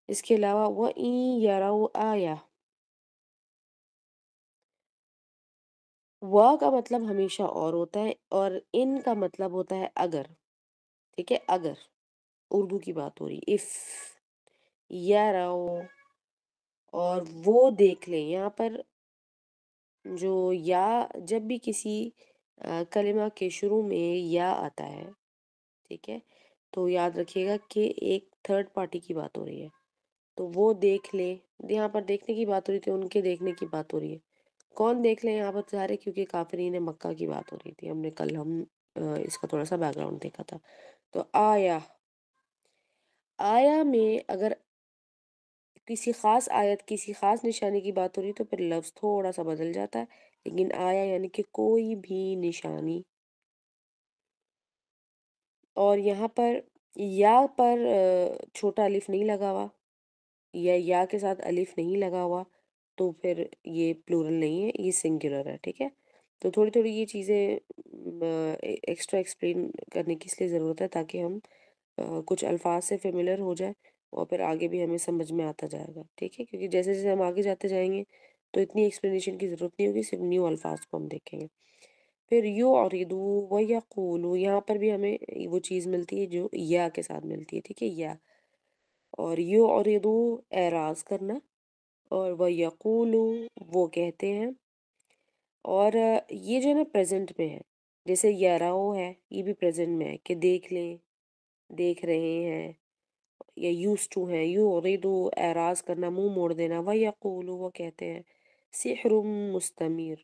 اس کے علاوہ وَإِن يَرَوْا آیَةً، وا کا مطلب ہمیشہ اور ہوتا ہے، اور ان کا مطلب ہوتا ہے اگر، ٹھیک ہے، اگر اردو کی بات ہو رہی، اف، یرو، اور وہ دیکھ لیں، یہاں پر جو یا جب بھی کسی کلمہ کے شروع میں یا آتا ہے، ٹھیک ہے، تو یاد رکھیے گا کہ ایک تھرڈ پارٹی کی بات ہو رہی ہے، تو وہ دیکھ لیں، یہاں پر دیکھنے کی بات ہو رہی تھی، ان کے دیکھنے کی بات ہو رہی ہے، کون دیکھ لیں یہاں پر سارے، کیونکہ کافرین مکہ کی بات ہو رہی تھی، ہم نے کل اس کا تھوڑا سا بیک گراؤنڈ دیکھا تھا. تو آیا، آیا میں اگر کسی خاص آیت، کسی خاص نشانی کی بات ہو رہی تو پھر لفظ تھوڑا سا بدل جاتا ہے، لیکن آیا یعنی کہ کوئی بھی نشانی. اور یہاں پر یا پر چھوٹا الف نہیں لگا ہوا، یا کے ساتھ الف نہیں لگا ہوا، تو پھر یہ پلورل نہیں ہے، یہ سنگولر ہے، ٹھیک ہے. تو تھوڑی تھوڑی یہ چیزیں ایکسٹرا ایکسپلین کرنے کی اس لیے ضرورت ہے تاکہ ہم کچھ الفاظ سے فیملیئر ہو جائے، اور پھر آگے بھی ہمیں سمجھ میں آتا جائے گا، ٹھیک ہے، کیونکہ جیسے جیسے ہم آگے جاتے جائیں گے تو اتنی ایکسپلینیشن کی ضرورت نہیں ہوگی، صرف نیو الفاظ کو ہم دیکھیں گے. پھر یعرضوا ویقولوا، یہاں پر بھی ہمیں وہ چیز ملتی ہے جو یا کے ساتھ ملتی ہے، ٹھیک ہے، یا. اور یعرضوا اعراض کرنا، اور ویقولوا وہ کہتے ہیں. اور یہ جو ہے نا پریزنٹ میں ہے، جیسے یراو ہے، یہ بھی پریزنٹ میں ہے کہ دیکھ لیں، دیکھ رہے ہیں، یا یوز ٹو ہے. یعرضوا اعراض کرنا، منہ موڑ دینا، ویقولوا وہ کہتے ہیں. سحر مستمر،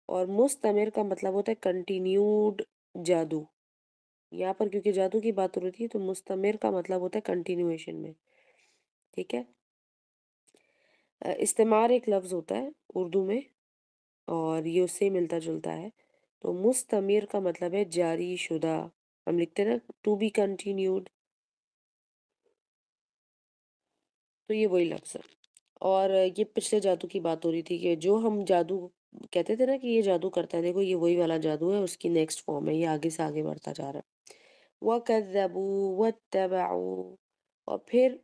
اور مستمر کا مطلب ہوتا ہے کنٹینیوڈ جادو. یہاں پر کیونکہ جادو کی بات ہو رہی تھی تو مستمر کا مطلب ہوتا ہے کنٹینیویشن میں، ٹھیک ہے. استعمار ایک لفظ ہوتا ہے اردو میں، اور یہ اس سے ملتا جلتا ہے. تو مستمر کا مطلب ہے جاری شدہ، ہم لکھتے ہیں نا ٹو بی کنٹینیوڈ، تو یہ وہی لفظ ہے. اور یہ پچھلے جادو کی بات ہو رہی تھی کہ جو ہم جادو کہتے تھے نا کہ یہ جادو کرتا ہے، دیکھو یہ وہی والا جادو ہے، اس کی نیکسٹ فارم ہے، یہ آگے سے آگے بڑھتا جا رہا ہے. وَكَذَّبُوا وَاتَّبَعُوا، اور پھر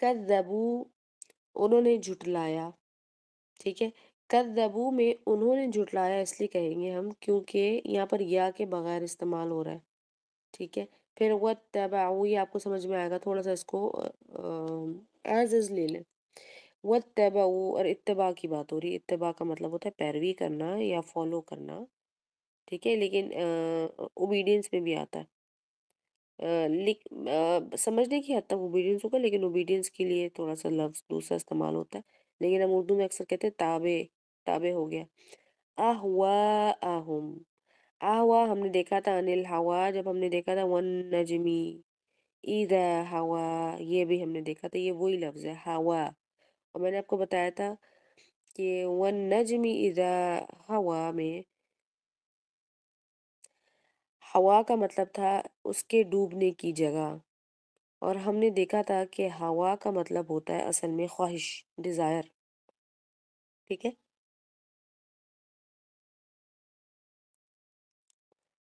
کذبوا انہوں نے جھٹلایا، ٹھیک ہے. کذبوا میں انہوں نے جھٹلایا اس لیے کہیں گے ہم کیونکہ یہاں پر یا کے بغیر استعمال ہو رہا ہے، ٹھیک ہے. پھر واتبعوا، یہ آپ کو سمجھ میں آئے گا، تھوڑا سا اس کو ایز از لے لیں. واتبعوا، اور اتباع کی بات ہو رہی ہے، اتباع کا مطلب ہوتا ہے پیروی کرنا یا فالو کرنا، ٹھیک ہے، لیکن اوبیڈینس میں بھی آتا ہے. سمجھنے کی حد تک اوبیڈینس ہوگا، لیکن اوبیڈینس کے لیے تھوڑا سا لفظ دوسرا استعمال ہوتا ہے، لیکن ہم اردو میں اکثر کہتے ہیں تابع، تابع ہو گیا. اہواءہم، اہوا ہم نے دیکھا تھا انل ہوا، جب ہم نے دیکھا تھا ون نجمی اذا ہوا، یہ بھی ہم نے دیکھا تھا، یہ وہی لفظ ہے ہوا. اور میں نے آپ کو بتایا تھا کہ ون نجمی اذا ہوا میں ہوا کا مطلب تھا اس کے ڈوبنے کی جگہ، اور ہم نے دیکھا تھا کہ ہوا کا مطلب ہوتا ہے اصل میں خواہش، ڈیزائر، ٹھیک ہے.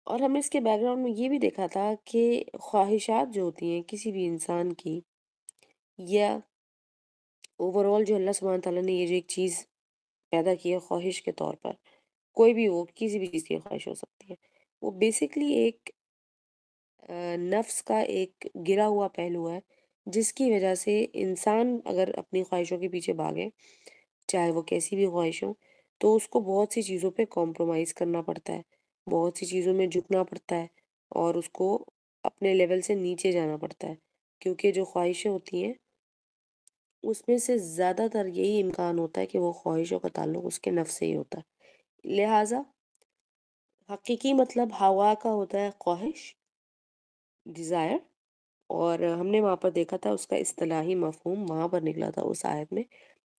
اور ہم نے اس کے بیک گراؤنڈ میں یہ بھی دیکھا تھا کہ خواہشات جو ہوتی ہیں کسی بھی انسان کی، یا اوور آل جو اللہ سبحانہ تعالیٰ نے یہ جو ایک چیز پیدا کی ہے خواہش کے طور پر، کوئی بھی ہو، کسی بھی چیز کی خواہش ہو سکتی ہے، وہ بیسکلی ایک نفس کا ایک گرا ہوا پہلو ہے، جس کی وجہ سے انسان اگر اپنی خواہشوں کے پیچھے بھاگے، چاہے وہ کیسی بھی خواہش ہو، تو اس کو بہت سی چیزوں پہ کمپرومائز کرنا پڑتا ہے، بہت سی چیزوں میں جھکنا پڑتا ہے، اور اس کو اپنے لیول سے نیچے جانا پڑتا ہے، کیونکہ جو خواہشیں ہوتی ہیں اس میں سے زیادہ تر یہی امکان ہوتا ہے کہ وہ خواہشوں کا تعلق اس کے نفس سے ہی ہوتا ہے. لہٰذا حقیقی مطلب ہوا کا ہوتا ہے خواہش، ڈیزائر. اور ہم نے وہاں پر دیکھا تھا اس کا اصطلاحی مفہوم وہاں پر نکلا تھا اس آیت میں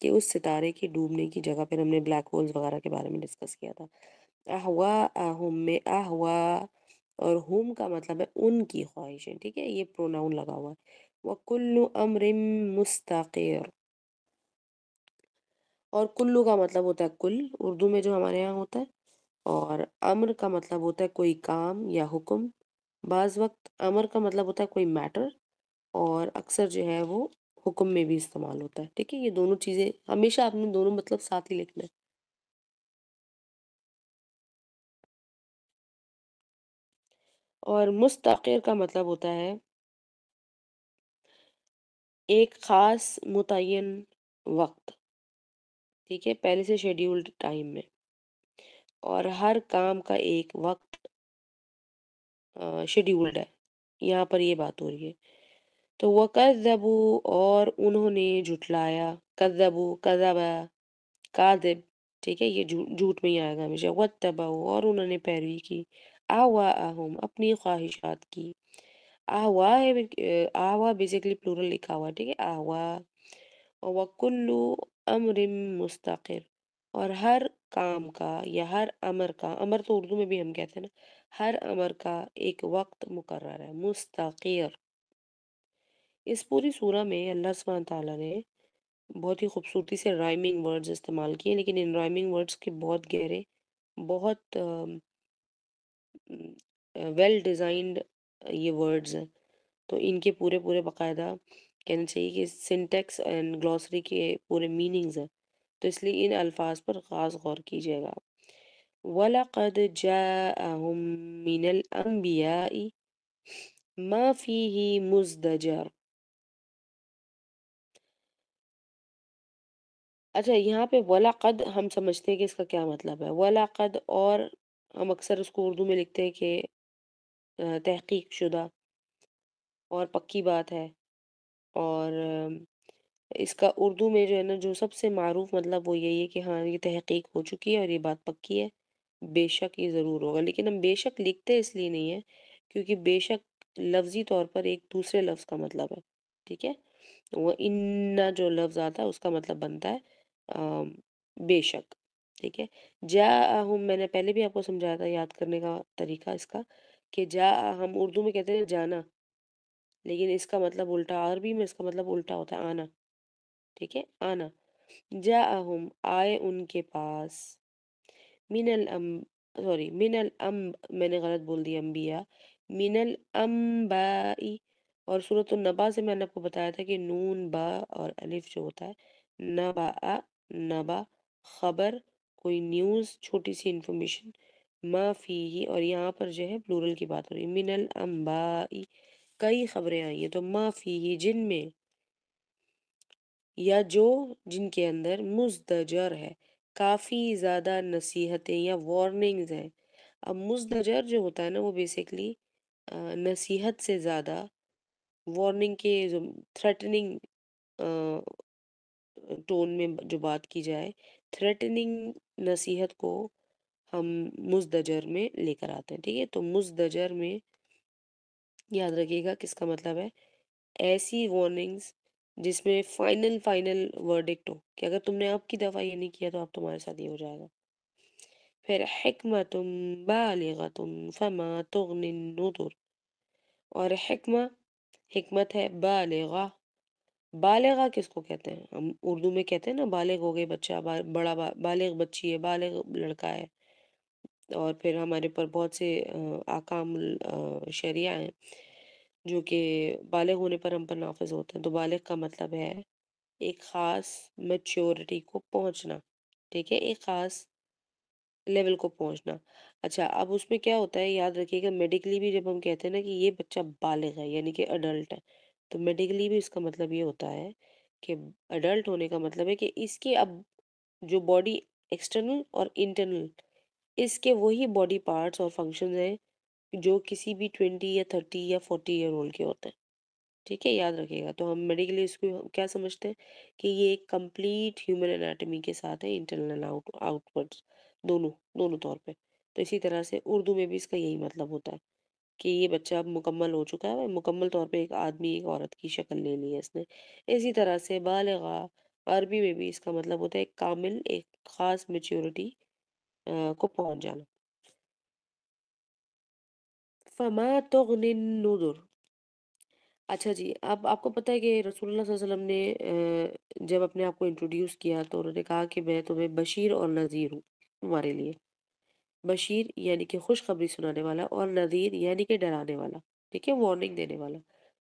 کہ اس ستارے کی ڈوبنے کی جگہ، پھر ہم نے بلیک ہولز وغیرہ کے بارے میں ڈسکس کیا تھا. اہواءہم میں اہوا اور ہم کا مطلب ہے ان کی خواہشیں، ٹھیک ہے، یہ پروناؤن لگا ہوا ہے. وَكُلُّ أَمْرٍ مُسْتَقِرٌ، اور کلو کا مطلب ہوتا ہے کل اردو میں جو ہمارے یہاں ہوتا ہے، اور امر کا مطلب ہوتا ہے کوئی کام یا حکم. بعض وقت امر کا مطلب ہوتا ہے کوئی میٹر، اور اکثر جو ہے وہ حکم میں بھی استعمال ہوتا ہے، ٹھیک ہے؟ یہ دونوں چیزیں ہمیشہ آپ نے دونوں مطلب ساتھ ہی لکھنا ہے۔ اور مستقر کا مطلب ہوتا ہے ایک خاص متعین وقت، ٹھیک ہے، پہلے سے شیڈیولڈ ٹائم میں، اور ہر کام کا ایک وقت شیڈیولڈ ہے، یہاں پر یہ بات ہو رہی ہے۔ تو وَكَذَّبُوا، اور انہوں نے جھٹلایا، کذبوا، کذبا، کاذب، ٹھیک ہے، یہ جھوٹ میں ہی آئے گا ہمیشہ، وَاتَّبَعُوا، اور انہوں نے پیروی کی، اہواءہم، اپنی خواہشات کی۔ اہوا ہے، اہوا بیسیکلی پلورل لکھا ہوا ہے، ٹھیک ہے، اہوا، وَكُلُّ أَمْرٍ مُسْتَقِرٌ، اور ہر کام کا یا ہر امر کا، امر تو اردو میں بھی ہم کہتے ہیں نا، ہر امر کا ایک وقت مقرر ہے، مستقر۔ اس پوری سورہ میں اللہ سبحانہ تعالیٰ نے بہت ہی خوبصورتی سے رائمنگ ورڈز استعمال کیے، لیکن ان رائمنگ ورڈز کے بہت گہرے، بہت ویل ڈیزائنڈ یہ ورڈز ہیں، تو ان کے پورے پورے باقاعدہ کہنا چاہیے کہ سنٹیکس اینڈ گلوسری کے پورے میننگز ہیں، تو اس لیے ان الفاظ پر خاص غور کیجیے گا۔ وَلَقَدْ جَاءَهُم مِّنَ الْأَنبِيَاءِ مَا فِيهِ مُزْدَجَرٌ۔ اچھا، یہاں پہ وَلَقَدْ ہم سمجھتے ہیں کہ اس کا کیا مطلب ہے، وَلَقَدْ، اور ہم اکثر اس کو اردو میں لکھتے ہیں کہ تحقیق شدہ اور پکی بات ہے، اور اس کا اردو میں جو ہے نا، جو سب سے معروف مطلب وہ یہی ہے کہ ہاں یہ تحقیق ہو چکی ہے اور یہ بات پکی ہے، بے شک یہ ضرور ہوگا، لیکن ہم بے شک لکھتے اس لیے نہیں ہے کیونکہ بے شک لفظی طور پر ایک دوسرے لفظ کا مطلب ہے، ٹھیک ہے، وہ ان جو لفظ آتا ہے اس کا مطلب بنتا ہے بے شک، ٹھیک ہے۔ جاءہم، میں نے پہلے بھی آپ کو سمجھایا تھا، یاد کرنے کا طریقہ اس کا، کہ جا، ہم اردو میں کہتے ہیں جانا، لیکن اس کا مطلب الٹا، عربی میں اس کا مطلب الٹا ہوتا ہے، آنا، ٹھیک ہے، آنا۔ جاءہم، آئے ان کے پاس، من الام، سوری، من الام، میں نے غلط بول دیا، انبیاء، من الانباء، اور سورۃ النبا سے میں نے آپ کو بتایا تھا کہ نون با اور الف جو ہوتا ہے، نبا، نبا، خبر، کوئی نیوز، چھوٹی سی انفارمیشن، ما فیہ، اور یہاں پر جو ہے پلورل کی بات ہو رہی ہے، من الانباء، کئی خبریں آئی ہیں، تو ما فیہ، جن میں، یا جو، جن کے اندر، مزدجر ہے، کافی زیادہ نصیحتیں یا وارننگز ہیں۔ اب مزدجر جو ہوتا ہے نا، وہ بیسیکلی نصیحت سے زیادہ وارننگ کے، جو تھریٹننگ ٹون میں جو بات کی جائے، تھریٹننگ نصیحت کو ہم مزدجر میں لے کر آتے ہیں، ٹھیک ہے، تو مزدجر میں یاد رکھیے گا کس کا مطلب ہے، ایسی وارننگز جس میں فائنل ورڈکٹ ہو کہ اگر تم نے اب کی دفعہ یہ نہیں کیا تو اب تمہارے ساتھ یہ ہو جائے گا۔ پھر حکمت بالغۃ فما تغنی النذر، اور حکمت ہے بالغہ، بالغہ کس کو کہتے ہیں، ہم اردو میں کہتے ہیں نا بالغ ہو گئے بچہ، بڑا بالغ بچی ہے، بالغ لڑکا ہے، اور پھر ہمارے پر بہت سے احکام شریعہ ہیں جو کہ بالغ ہونے پر ہم پر نافذ ہوتے ہیں، تو بالغ کا مطلب ہے ایک خاص میچورٹی کو پہنچنا، ٹھیک ہے، ایک خاص لیول کو پہنچنا۔ اچھا، اب اس میں کیا ہوتا ہے، یاد رکھیے گا، میڈیکلی بھی جب ہم کہتے ہیں نا کہ یہ بچہ بالغ ہے یعنی کہ اڈلٹ ہے، تو میڈیکلی بھی اس کا مطلب یہ ہوتا ہے کہ اڈلٹ ہونے کا مطلب ہے کہ اس کے اب جو باڈی ایکسٹرنل اور انٹرنل، اس کے وہی باڈی پارٹس اور فنکشنز ہیں جو کسی بھی 20 یا 30 یا 40 ایئر اولڈ کے ہوتے ہیں، ٹھیک ہے، یاد رکھیے گا۔ تو ہم میڈیکلی اس کو کیا سمجھتے ہیں کہ یہ ایک کمپلیٹ ہیومن انیٹمی کے ساتھ ہے، انٹرنل آؤٹ ورڈز، دونوں دونوں طور پہ۔ تو اسی طرح سے اردو میں بھی اس کا یہی مطلب ہوتا ہے کہ یہ بچہ اب مکمل ہو چکا ہے، مکمل طور پہ ایک آدمی ایک عورت کی شکل لے لی ہے اس نے۔ اسی طرح سے بالغہ، عربی میں بھی اس کا مطلب ہوتا ہے ایک کامل، ایک خاص میچورٹی کو پہنچ جانا۔ فما تغنی النذر، اچھا جی، اب آپ کو پتہ ہے کہ رسول اللہ صلی اللہ علیہ وسلم نے جب اپنے آپ کو انٹروڈیوس کیا تو انہوں نے کہا کہ میں تمہیں بشیر اور نذیر ہوں تمہارے لیے، بشیر یعنی کہ خوشخبری سنانے والا، اور نذیر یعنی کہ ڈرانے والا، ٹھیک ہے، وارننگ دینے والا۔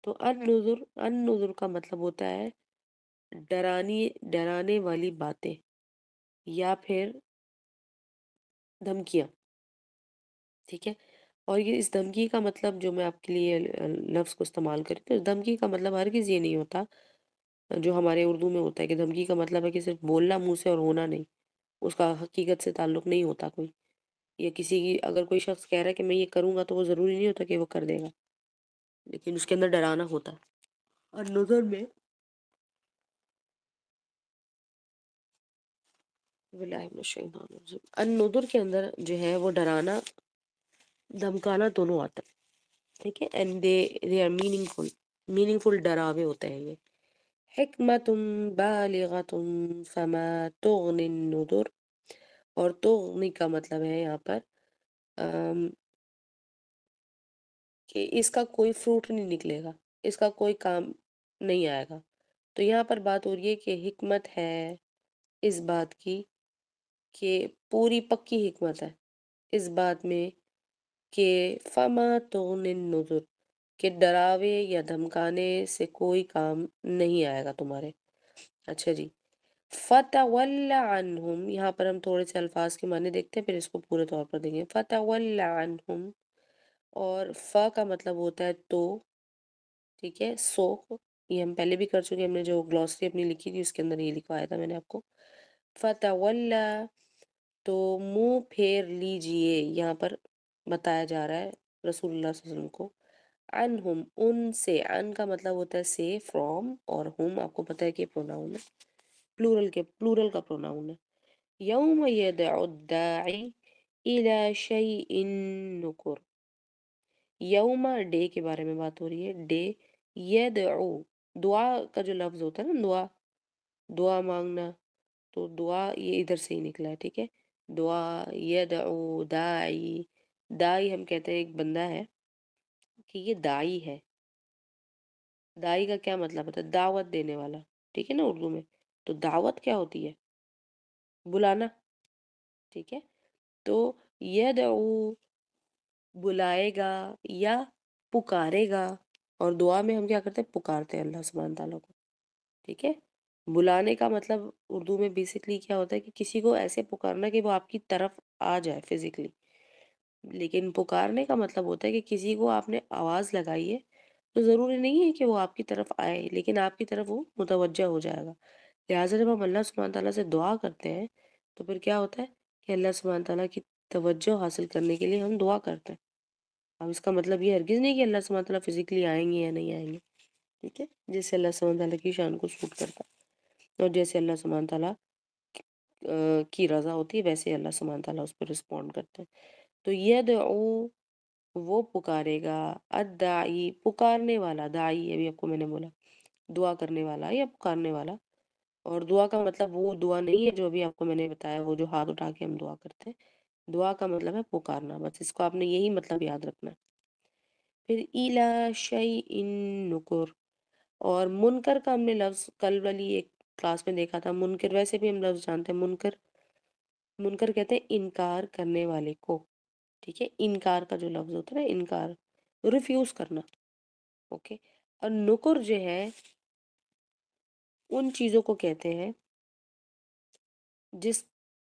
تو ان نذر کا مطلب ہوتا ہے ڈرانے والی باتیں یا پھر دھمکیاں، ٹھیک ہے؟ اور یہ اس دھمکی کا مطلب جو میں آپ کے لیے لفظ کو استعمال کری تو اس دھمکی کا مطلب ہرگز یہ نہیں ہوتا جو ہمارے اردو میں ہوتا ہے کہ دھمکی کا مطلب ہے کہ صرف بولنا منہ سے اور ہونا نہیں، اس کا حقیقت سے تعلق نہیں ہوتا کوئی، یا کسی کی اگر کوئی شخص کہہ رہا ہے کہ میں یہ کروں گا تو وہ ضروری نہیں ہوتا کہ وہ کر دے گا، لیکن اس کے اندر ڈرانا ہوتا ہے۔ اور نظر میں باللہ من الشیطان الرجیم، النذر کے اندر جو ہے وہ ڈرانا دھمکانا دونوں آتا ہے، ٹھیک ہے، اینڈ دے آر میننگ فل ڈراوے ہوتے ہیں یہ۔ حکمت بالغۃ فما تغنی النذر، اور تغنی کا مطلب ہے یہاں پر کہ اس کا کوئی فروٹ نہیں نکلے گا، اس کا کوئی کام نہیں آئے گا۔ تو یہاں پر بات ہو رہی ہے کہ حکمت ہے اس بات کی، کہ پوری پکی حکمت ہے اس بات میں کہ فما تغنی النذر، کہ ڈراوے یا دھمکانے سے کوئی کام نہیں آئے گا تمہارے۔ اچھا جی، فتول عنہم، یہاں پر ہم تھوڑے سے الفاظ کے معنی دیکھتے ہیں پھر اس کو پورے طور پر دیکھیں۔ فتول عنہم، اور فا کا مطلب ہوتا ہے تو، ٹھیک ہے، سو، یہ ہم پہلے بھی کر چکے ہیں، ہم نے جو گلوسری اپنی لکھی تھی اس کے اندر یہ لکھوایا تھا میں نے آپ کو۔ فتولا، تو منہ پھیر لیجئے، یہاں پر بتایا جا رہا ہے رسول اللہ صلی اللہ علیہ وسلم کو، عنہم، ان سے، ان کا مطلب ہوتا ہے سے، فرام، اور ہم آپ کو پتہ ہے کہ پروناؤن ہے، پلورل کا پروناؤن ہے۔ یوم یدعو الداعی الی شیء نکر، یوم ڈے کے بارے میں بات ہو رہی ہے، ڈے، یدعو، دعا کا جو لفظ ہوتا ہے نا، دعا مانگنا، تو دعا یہ ادھر سے ہی نکلا ہے، ٹھیک ہے، دعا، یدعو، داعی، داعی ہم کہتے ہیں ایک بندہ ہے کہ یہ داعی ہے۔ داعی کا کیا مطلب ہوتا ہے؟ دعوت دینے والا، ٹھیک ہے نا اردو میں، تو دعوت کیا ہوتی ہے؟ بلانا، ٹھیک ہے، تو یدعو بلائے گا یا پکارے گا، اور دعا میں ہم کیا کرتے ہیں؟ پکارتے ہیں اللہ سبحانہ تعالیٰ کو، ٹھیک ہے۔ بلانے کا مطلب اردو میں بیسکلی کیا ہوتا ہے کہ کسی کو ایسے پکارنا کہ وہ آپ کی طرف آ جائے فزیکلی، لیکن پکارنے کا مطلب ہوتا ہے کہ کسی کو آپ نے آواز لگائی ہے تو ضروری نہیں ہے کہ وہ آپ کی طرف آئے، لیکن آپ کی طرف وہ متوجہ ہو جائے گا۔ لہٰذا جب ہم اللہ سبحانہ تعالیٰ سے دعا کرتے ہیں تو پھر کیا ہوتا ہے کہ اللہ سبحانہ تعالیٰ کی توجہ حاصل کرنے کے لیے ہم دعا کرتے ہیں۔ اب اس کا مطلب یہ ہرگز نہیں کہ اللہ سبحانہ تعالیٰ فزیکلی آئیں گے یا نہیں آئیں گے، ٹھیک ہے، جیسے اللہ سبحانہ تعالیٰ کی شان کو سوٹ کرتا ہے اور جیسے اللہ سبحانہ تعالیٰ کی رضا ہوتی ہے ویسے اللہ سبحانہ تعالیٰ اس پر رسپونڈ کرتے ہیں۔ تو یدعو، وہ پکارے گا، الداعی، پکارنے والا، داعی ابھی آپ کو میں نے بولا دعا کرنے والا یا پکارنے والا، اور دعا کا مطلب وہ دعا نہیں ہے جو ابھی آپ کو میں نے بتایا، وہ جو ہاتھ اٹھا کے ہم دعا کرتے ہیں، دعا کا مطلب ہے پکارنا، بس اس کو آپ نے یہی مطلب یاد رکھنا ہے۔ پھر الی شیء نکر، اور منکر کا ہم نے لفظ کل والی ایک کلاس میں دیکھا تھا، منکر ویسے بھی ہم لفظ جانتے ہیں، منکر کہتے ہیں انکار کرنے والے کو، ٹھیک ہے، انکار کا جو لفظ ہوتا ہے نا، انکار، ریفیوز کرنا، اوکے۔ اور نکر جو ہے ان چیزوں کو کہتے ہیں جس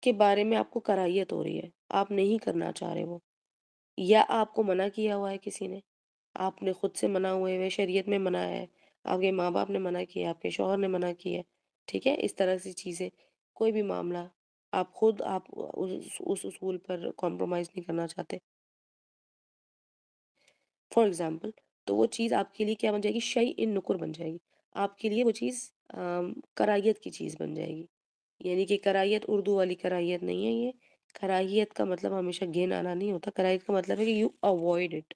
کے بارے میں آپ کو کراہیت ہو رہی ہے، آپ نہیں کرنا چاہ رہے وہ، یا آپ کو منع کیا ہوا ہے کسی نے، آپ نے خود سے منع ہوئے ہوئے، شریعت میں منع ہے، آپ کے ماں باپ نے منع کیا، آپ کے شوہر نے منع کیا ہے، ٹھیک ہے، اس طرح سے چیزیں، کوئی بھی معاملہ آپ خود آپ اس اصول پر کمپرومائز نہیں کرنا چاہتے، فار ایگزامپل، تو وہ چیز آپ کے لیے کیا بن جائے گی؟ شیء نکر بن جائے گی، آپ کے لیے وہ چیز کراہیت کی چیز بن جائے گی، یعنی کہ کراہیت اردو والی کراہیت نہیں ہے یہ، کراہیت کا مطلب ہمیشہ گھن آنا نہیں ہوتا، کراہیت کا مطلب ہے کہ یو اوائڈ اٹ،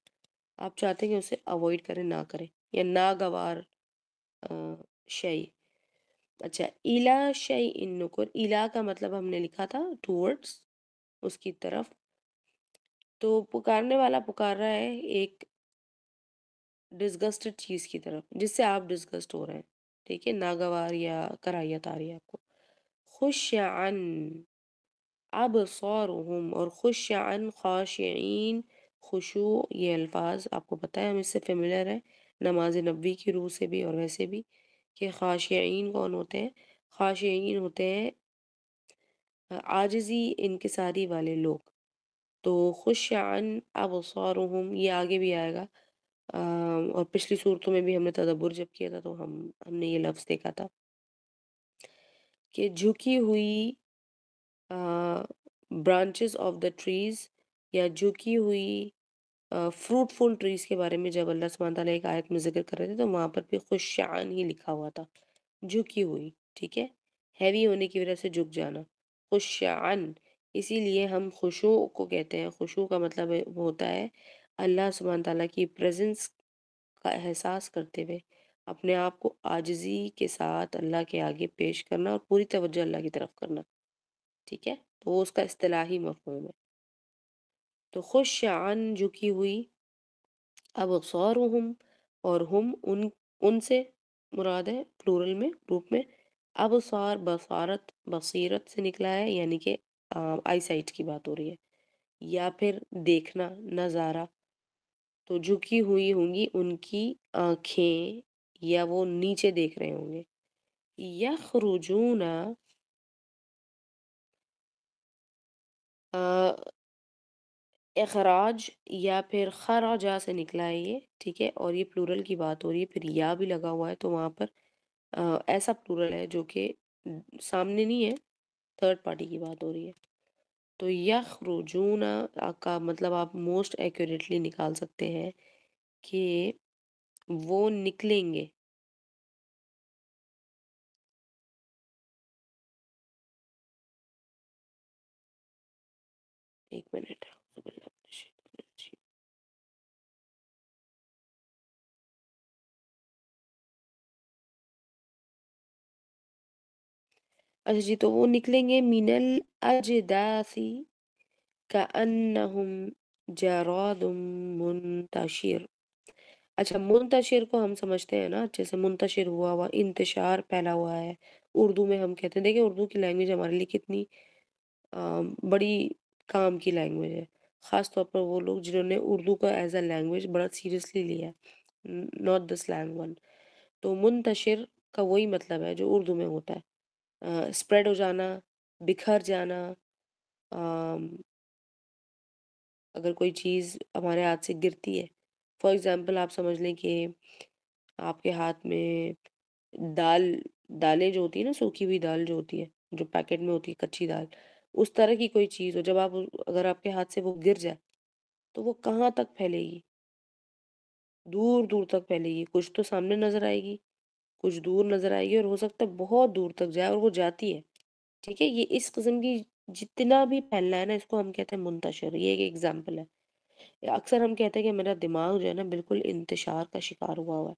آپ چاہتے ہیں کہ اسے اوائڈ کریں، نہ کریں، یا ناگوار شیء۔ اچھا، الا شیء نکر، الا کا مطلب ہم نے لکھا تھا ٹورڈز، اس کی طرف، تو پکارنے والا پکار رہا ہے ایک ڈسگسٹڈ چیز کی طرف جس سے آپ ڈسگسٹ ہو رہے ہیں، ٹھیک ہے، ناگوار یا کراہیت آ رہی ہے آپ کو۔ خش عن ابصارهم، اور خش عن، خاشعین، خشوع، یہ الفاظ آپ کو پتہ ہے، ہم اس سے فیملیئر ہے، نماز نبوی کی روح سے بھی اور ویسے بھی، کہ خاشعین کون ہوتے ہیں؟ خاشعین ہوتے ہیں عاجزی انکساری والے لوگ۔ تو خش عن ابصارہم یہ آگے بھی آئے گا، اور پچھلی صورتوں میں بھی ہم نے تدبر جب کیا تھا تو ہم نے یہ لفظ دیکھا تھا کہ جھکی ہوئی برانچز آف دا ٹریز، یا جھکی ہوئی فروٹفل ٹریز کے بارے میں جب اللہ سبحانہ تعالیٰ ایک آیت میں ذکر کر رہے تھے تو وہاں پر بھی خشعان ہی لکھا ہوا تھا، جھکی ہوئی، ٹھیک ہے، ہیوی ہونے کی وجہ سے جھک جانا، خشعان۔ اسی لیے ہم خشوع کو کہتے ہیں، خشوع کا مطلب وہ ہوتا ہے اللہ سبحانہ تعالیٰ کی پریزنس کا احساس کرتے ہوئے اپنے آپ کو عاجزی کے ساتھ اللہ کے آگے پیش کرنا اور پوری توجہ اللہ کی طرف کرنا، ٹھیک ہے، تو وہ اس کا اصطلاحی مفہوم ہے۔ تو خشعان جھکی ہوئی، ابصارہم، اور ہم ان سے مراد ہے پلورل میں، گروپ میں، ابصار بصارت بصیرت سے نکلا ہے، یعنی کہ آئی سائٹ کی بات ہو رہی ہے، یا پھر دیکھنا، نظارہ۔ تو جھکی ہوئی ہوں گی ان کی آنکھیں، یا وہ نیچے دیکھ رہے ہوں گے۔ یخرجون، اخراج یا پھر خراجا سے نکلا ہے یہ، ٹھیک ہے، اور یہ پلورل کی بات ہو رہی ہے، پھر یا بھی لگا ہوا ہے تو وہاں پر ایسا پلورل ہے جو کہ سامنے نہیں ہے، تھرڈ پارٹی کی بات ہو رہی ہے۔ تو یخرجون کا مطلب آپ موسٹ ایکوریٹلی نکال سکتے ہیں کہ وہ نکلیں گے۔ ایک منٹ، اچھا جی، تو وہ نکلیں گے من الاجداثی کأنہم جراد منتشر۔ اچھا، منتشر کو ہم سمجھتے ہیں نا اچھے سے، منتشر ہوا ہوا، انتشار پھیلا ہوا ہے، اردو میں ہم کہتے ہیں، دیکھیں اردو کی لینگویج ہمارے لیے کتنی بڑی کام کی لینگویج ہے، خاص طور پر وہ لوگ جنہوں نے اردو کو ایز اے لینگویج بڑا سیریسلی لیا ہے، ناٹ دا سلینگ ون۔ تو منتشر کا وہی مطلب ہے جو اردو میں ہوتا ہے، اسپریڈ ہو جانا، بکھر جانا۔ اگر کوئی چیز ہمارے ہاتھ سے گرتی ہے، فار ایگزامپل آپ سمجھ لیں کہ آپ کے ہاتھ میں دال، دالیں جو ہوتی ہیں نا، سوکھی ہوئی دال جو ہوتی ہے، جو پیکٹ میں ہوتی ہے کچی دال، اس طرح کی کوئی چیز ہو، جب آپ اگر آپ کے ہاتھ سے وہ گر جائے تو وہ کہاں تک پھیلے گی؟ دور دور تک پھیلے گی، کچھ تو سامنے نظر آئے گی، کچھ دور نظر آئے گی، اور ہو سکتا ہے بہت دور تک جائے، اور وہ جاتی ہے، ٹھیک ہے۔ یہ اس قسم کی جتنا بھی پھیلنا ہے نا، اس کو ہم کہتے ہیں منتشر۔ یہ ایک ایگزامپل ہے۔ اکثر ہم کہتے ہیں کہ میرا دماغ جو ہے نا بالکل انتشار کا شکار ہوا ہوا ہے،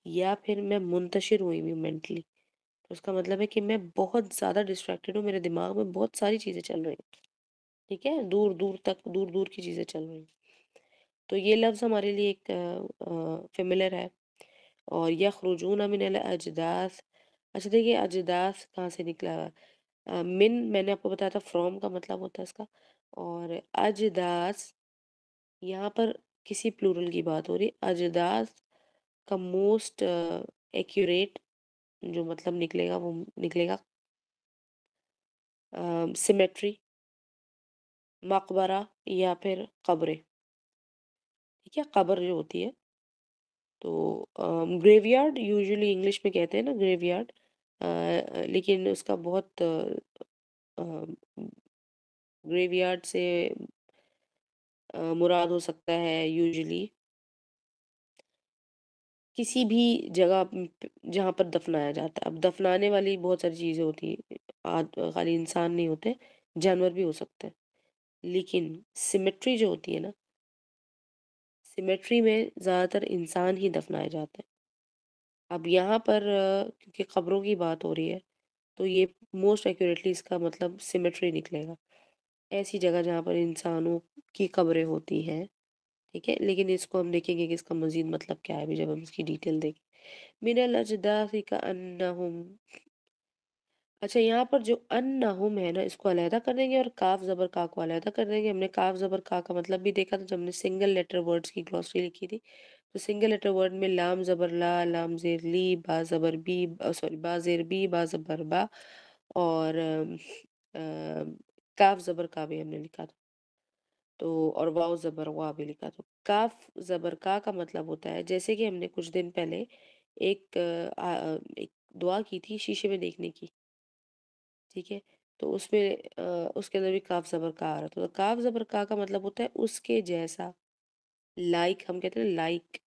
یا پھر میں منتشر ہوئی ہوئی مینٹلی، تو اس کا مطلب ہے کہ میں بہت زیادہ ڈسٹریکٹڈ ہوں، میرے دماغ میں بہت ساری چیزیں چل رہی ہیں، ٹھیک ہے، دور دور تک، دور دور کی چیزیں چل رہی ہیں۔ تو یہ لفظ ہمارے لیے ایک فیملر ہے۔ اور یخرجون من الاجداث، اچھا دیکھیے اجداث کہاں سے نکلا ہوا ہے؟ من، میں نے آپ کو بتایا تھا فرام کا مطلب ہوتا ہے اس کا، اور اجداث یہاں پر کسی پلورل کی بات ہو رہی ہے۔ اجداث کا موسٹ ایکوریٹ جو مطلب نکلے گا وہ نکلے گا سیمیٹری، مقبرہ، یا پھر قبریں، ٹھیک ہے، قبر جو ہوتی ہے۔ تو گریو یارڈ یوزلی انگلش میں کہتے ہیں نا، گریو یارڈ، لیکن اس کا بہت گریو یارڈ سے مراد ہو سکتا ہے یوزلی کسی بھی جگہ جہاں پر دفنایا جاتا ہے۔ اب دفنانے والی بہت ساری چیزیں ہوتی ہیں، خالی انسان نہیں ہوتے، جانور بھی ہو سکتے ہیں، لیکن سیمیٹری جو ہوتی ہے نا، سیمیٹری میں زیادہ تر انسان ہی دفنائے جاتے ہیں۔ اب یہاں پر کیونکہ قبروں کی بات ہو رہی ہے تو یہ موسٹ ایکوریٹلی اس کا مطلب سیمیٹری نکلے گا، ایسی جگہ جہاں پر انسانوں کی قبریں ہوتی ہیں، ٹھیک ہے، لیکن اس کو ہم دیکھیں گے کہ اس کا مزید مطلب کیا ہے ابھی جب ہم اس کی ڈیٹیل دیکھیں۔ من الاجداث کأنہم، اچھا یہاں پر جو انہم ہے نا، اس کو علیحدہ کر دیں گے، اور کاف زبر کا کو علیحدہ کر دیں گے۔ ہم نے کاف زبر کا مطلب بھی دیکھا تھا جب ہم نے سنگل لیٹر ورڈز کی گلوسری لکھی تھی، تو سنگل لیٹر ورڈ میں لام زبر لا، لام زیر لی، با زبر بی، سوری با زیر بی، با زبر با، اور کاف زبر کا بھی ہم نے لکھا تھا، تو اور واو زبر وا بھی لکھا تھا۔ کاف زبر کا مطلب ہوتا ہے، جیسے کہ ہم نے کچھ دن پہلے ایک دعا کی تھی شیشے میں دیکھنے کی، ٹھیک ہے؟ تو اس میں اس کے اندر بھی کاف زبر کا آ رہا تھا، تو کاف زبر کا مطلب ہوتا ہے اس کے جیسا، لائک ہم کہتے ہیں لائک،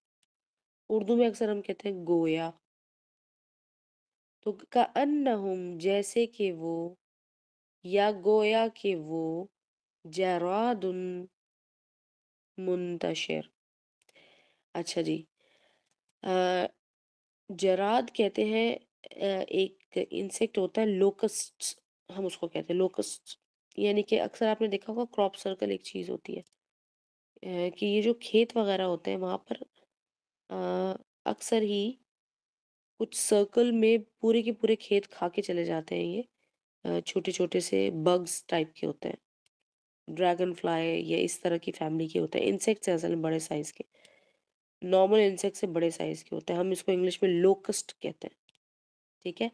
اردو میں اکثر ہم کہتے ہیں گویا، تو کأنہم جیسے کہ وہ، یا گویا کہ وہ، جراد منتشر۔ اچھا جی، جراد کہتے ہیں ایک انسیکٹ ہوتا ہے لوکسٹ، ہم اس کو کہتے ہیں لوکسٹ، یعنی کہ اکثر آپ نے دیکھا ہوگا کراپ سرکل ایک چیز ہوتی ہے، کہ یہ جو کھیت وغیرہ ہوتے ہیں وہاں پر اکثر ہی کچھ سرکل میں پورے کے پورے کھیت کھا کے چلے جاتے ہیں، یہ چھوٹے چھوٹے سے بگز ٹائپ کے ہوتے ہیں، ڈریگن فلائی یا اس طرح کی فیملی کے ہوتے ہیں، انسیکٹس ہیں اصل میں بڑے سائز کے، نارمل انسیکٹ سے بڑے سائز کے ہوتے ہیں، ہم اس کو انگلش میں لوکسٹ کہتے ہیں، ٹھیک ہے؟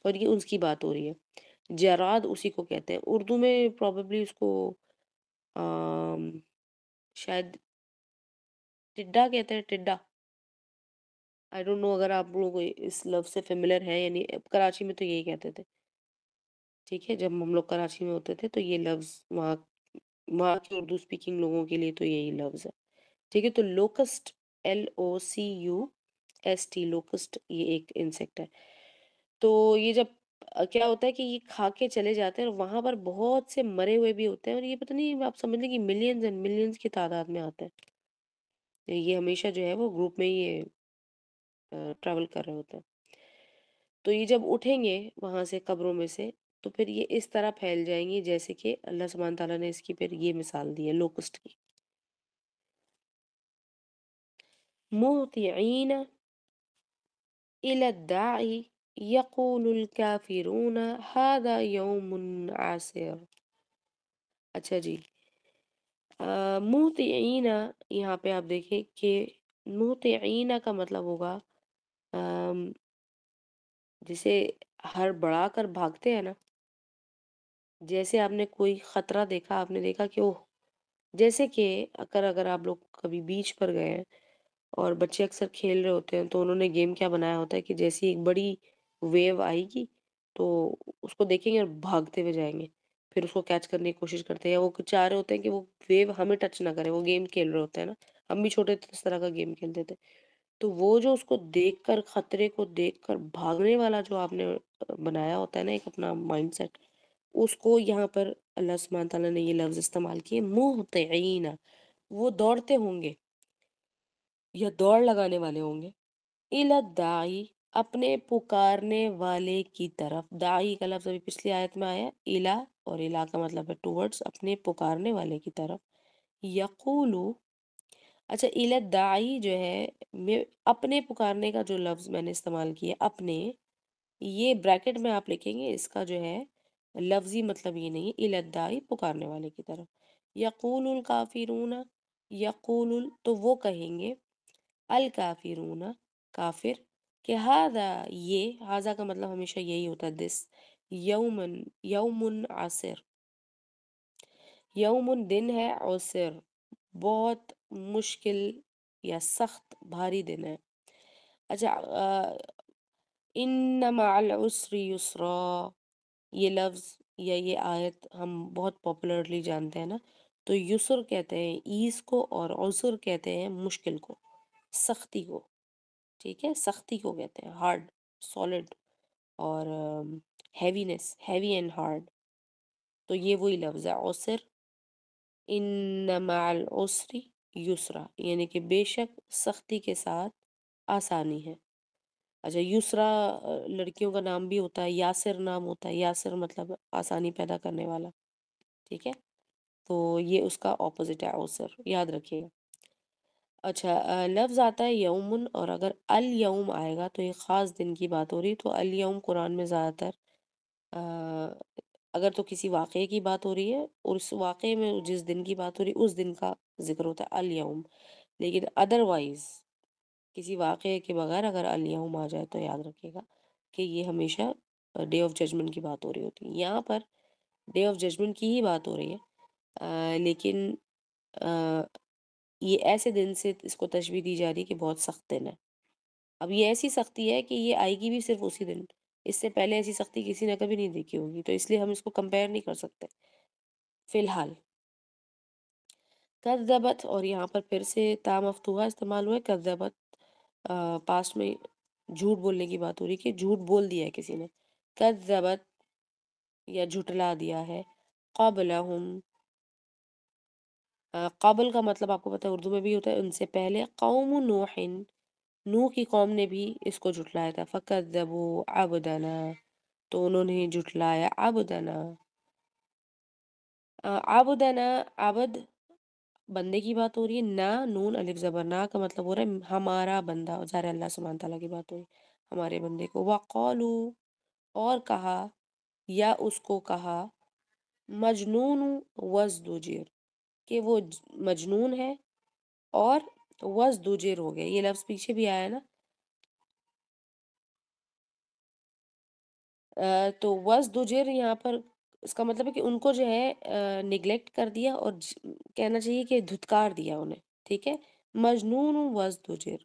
اور یہ اس کی بات ہو رہی ہے، جراد اسی کو کہتے ہیں، اردو میں پروبیبلی اس کو آم، شاید ٹڈا کہتے ہیں، ٹڈا، آئی ڈونٹ نو اگر آپ لوگوں کو اس لفظ سے فیملیئر ہے یعنی، کراچی میں تو یہی کہتے تھے، ٹھیک ہے؟ جب ہم لوگ کراچی میں ہوتے تھے تو یہ لفظ وہاں وہاں کے اردو اسپیکنگ لوگوں کے لیے تو یہی لفظ ہے، ٹھیک ہے؟ تو لوکسٹ، LOCUST، لوکسٹ یہ ایک انسیکٹ ہے، تو یہ جب کیا ہوتا ہے کہ یہ کھا کے چلے جاتے ہیں اور وہاں پر بہت سے مرے ہوئے بھی ہوتے ہیں، اور یہ پتہ نہیں آپ سمجھ لیں کہ ملینز اینڈ ملینز کی تعداد میں آتے ہیں، یہ ہمیشہ جو ہے وہ گروپ میں ہی ٹریول کر رہے ہوتے ہیں، تو یہ جب اٹھیں گے وہاں سے قبروں میں سے تو پھر یہ اس طرح پھیل جائیں گے جیسے کہ اللہ سبحانہ تعالیٰ نے اس کی پھر یہ مثال دی ہے لوکسٹ کی، مہطعین إلى الداعي يقول الكافرون هذا يوم عسر۔ اچھا جی، مہطعین، یہاں پہ آپ دیکھیں کہ مہطعین کا مطلب ہوگا جسے ہڑبڑا کر بھاگتے ہیں نا، جیسے آپ نے کوئی خطرہ دیکھا، آپ نے دیکھا کہ اوہ، جیسے کہ اگر آپ لوگ کبھی بیچ پر گئے ہیں اور بچے اکثر کھیل رہے ہوتے ہیں تو انہوں نے گیم کیا بنایا ہوتا ہے کہ جیسی ایک بڑی ویو آئے گی تو اس کو دیکھیں گے اور بھاگتے ہوئے جائیں گے، پھر اس کو کیچ کرنے کی کوشش کرتے ہیں، یا وہ چاہ رہے ہوتے ہیں کہ وہ ویو ہمیں ٹچ نہ کرے، وہ گیم کھیل رہے ہوتے ہیں نا، ہم بھی چھوٹے تھے اس طرح کا گیم کھیلتے تھے، تو وہ جو اس کو دیکھ کر، خطرے کو دیکھ کر بھاگنے والا جو آپ نے بنایا ہوتا ہے نا ایک اپنا مائنڈ سیٹ، اس کو یہاں پر اللہ سبحانہ تعالیٰ نے یہ لفظ استعمال کیے مہطعین، وہ دوڑتے ہوں گے یا دوڑ لگانے والے ہوں گے، الی الداعی، اپنے پکارنے والے کی طرف، داعی کا لفظ ابھی پچھلی آیت میں آیا، الا، اور الا کا مطلب ہے ٹورڈز، اپنے پکارنے والے کی طرف، یقولو، اچھا الی الداعی جو ہے، اپنے پکارنے کا جو لفظ میں نے استعمال کیا اپنے، یہ بریکٹ میں آپ لکھیں گے، اس کا جو ہے لفظی مطلب یہ نہیں ہے، الی الداعی پکارنے والے کی طرف، یقول الکافرون، یقول تو وہ کہیں گے، الکافرون کافر، کہ ہاذا یہ، ہاذا کا مطلب ہمیشہ یہی ہوتا ہے دس، یومن، یومن عسر، یومن دن ہے، عسر بہت مشکل یا سخت بھاری دن ہے، اچھا ان مع العسر یسرا، یہ لفظ یا یہ آیت ہم بہت پاپولرلی جانتے ہیں نا، تو یسر کہتے ہیں ایز کو اور عسر کہتے ہیں مشکل کو، سختی کو، ٹھیک ہے؟ سختی کو کہتے ہیں ہارڈ، سالڈ، اور ہیوینس، ہیوی اینڈ ہارڈ، تو یہ وہی لفظ ہے عسر، ان مع العسر یسرا، یعنی کہ بے شک سختی کے ساتھ آسانی ہے، اچھا یسرا لڑکیوں کا نام بھی ہوتا ہے، یاسر نام ہوتا ہے، یاسر مطلب آسانی پیدا کرنے والا، ٹھیک ہے؟ تو یہ اس کا اپوزٹ ہے عسر، یاد رکھیے گا۔ اچھا لفظ آتا ہے یومن، اور اگر الیوم آئے گا تو ایک خاص دن کی بات ہو رہی، تو الیوم قرآن میں زیادہ تر اگر تو کسی واقعے کی بات ہو رہی ہے اور اس واقعے میں جس دن کی بات ہو رہی ہے اس دن کا ذکر ہوتا ہے الیوم، لیکن ادروائز کسی واقعے کے بغیر اگر الیوم آ جائے تو یاد رکھیے گا کہ یہ ہمیشہ ڈے آف ججمنٹ کی بات ہو رہی ہوتی ہے۔ یہاں پر ڈے آف ججمنٹ کی ہی بات ہو رہی ہے، لیکن آ، یہ ایسے دن سے اس کو تشبیہ دی جا رہی ہے کہ بہت سخت دن ہے۔ اب یہ ایسی سختی ہے کہ یہ آئے گی بھی صرف اسی دن، اس سے پہلے ایسی سختی کسی نے کبھی نہیں دیکھی ہوگی، تو اس لیے ہم اس کو کمپیئر نہیں کر سکتے فی الحال۔ کذبت، اور یہاں پر پھر سے تا مفتوحہ استعمال ہوا ہے، کذبت پاسٹ میں جھوٹ بولنے کی بات ہو رہی ہے کہ جھوٹ بول دیا ہے کسی نے، کذبت یا جھٹلا دیا ہے، قبلہم، قبل کا مطلب آپ کو پتہ ہے اردو میں بھی ہوتا ہے ان سے پہلے، قوم نوح، نوح کی قوم نے بھی اس کو جھٹلایا تھا، فکذبوا عبدنا، تو انہوں نے جھٹلایا عبدنا، عبدنا، عبد بندے کی بات ہو رہی ہے، نا نون الف زبر، نا کا مطلب ہو رہا ہے ہمارا بندہ، ظاہر اللہ سبحانہ تعالیٰ کی بات ہو رہی ہے ہمارے بندے کو، وقالو، اور کہا، یا اس کو کہا، مجنون وازدجر، کہ وہ مجنون ہے اور وازدجر ہو گیا، یہ لفظ پیچھے بھی آیا ہے نا، تو وازدجر یہاں پر اس کا مطلب ہے کہ ان کو جو ہے نگلیکٹ کر دیا، اور کہنا چاہیے کہ دھتکار دیا انہیں، ٹھیک ہے، مجنون وازدجر۔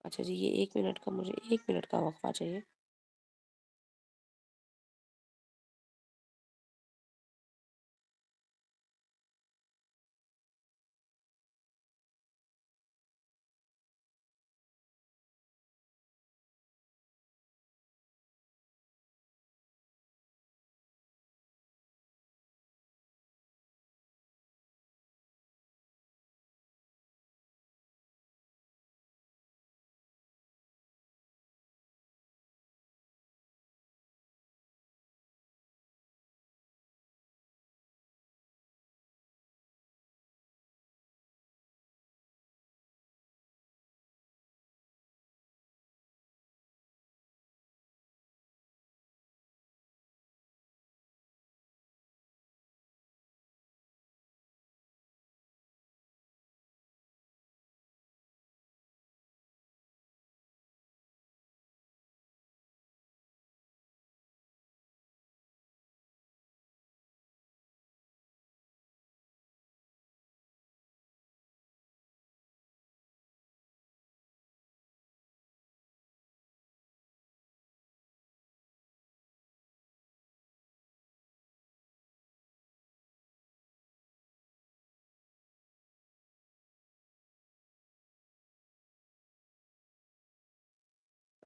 اچھا جی، یہ 1 منٹ کا، مجھے 1 منٹ کا وقفہ چاہیے۔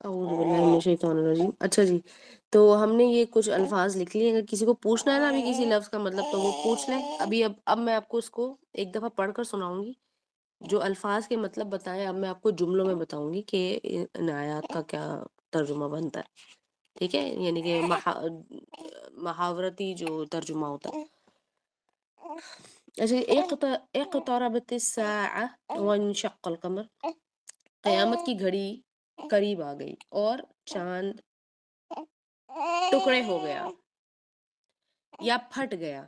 اعوذ باللہ من الشیطان الرجیم۔ اچھا جی، تو ہم نے یہ کچھ الفاظ لکھ لیے، اگر کسی کو پوچھنا ہے نا ابھی کسی لفظ کا مطلب تو وہ پوچھ لیں ابھی۔ اب میں آپ کو اس کو ایک دفعہ پڑھ کر سناؤں گی، جو الفاظ کے مطلب بتائیں اب میں آپ کو جملوں میں بتاؤں گی کہ ان آیات کا کیا ترجمہ بنتا ہے، ٹھیک ہے، یعنی کہ محاورتی جو ترجمہ ہوتا ہے۔ اچھا، اقتربت الساعة وانشق القمر، قیامت کی گھڑی قریب آ گئی اور چاند ٹکڑے ہو گیا یا پھٹ گیا،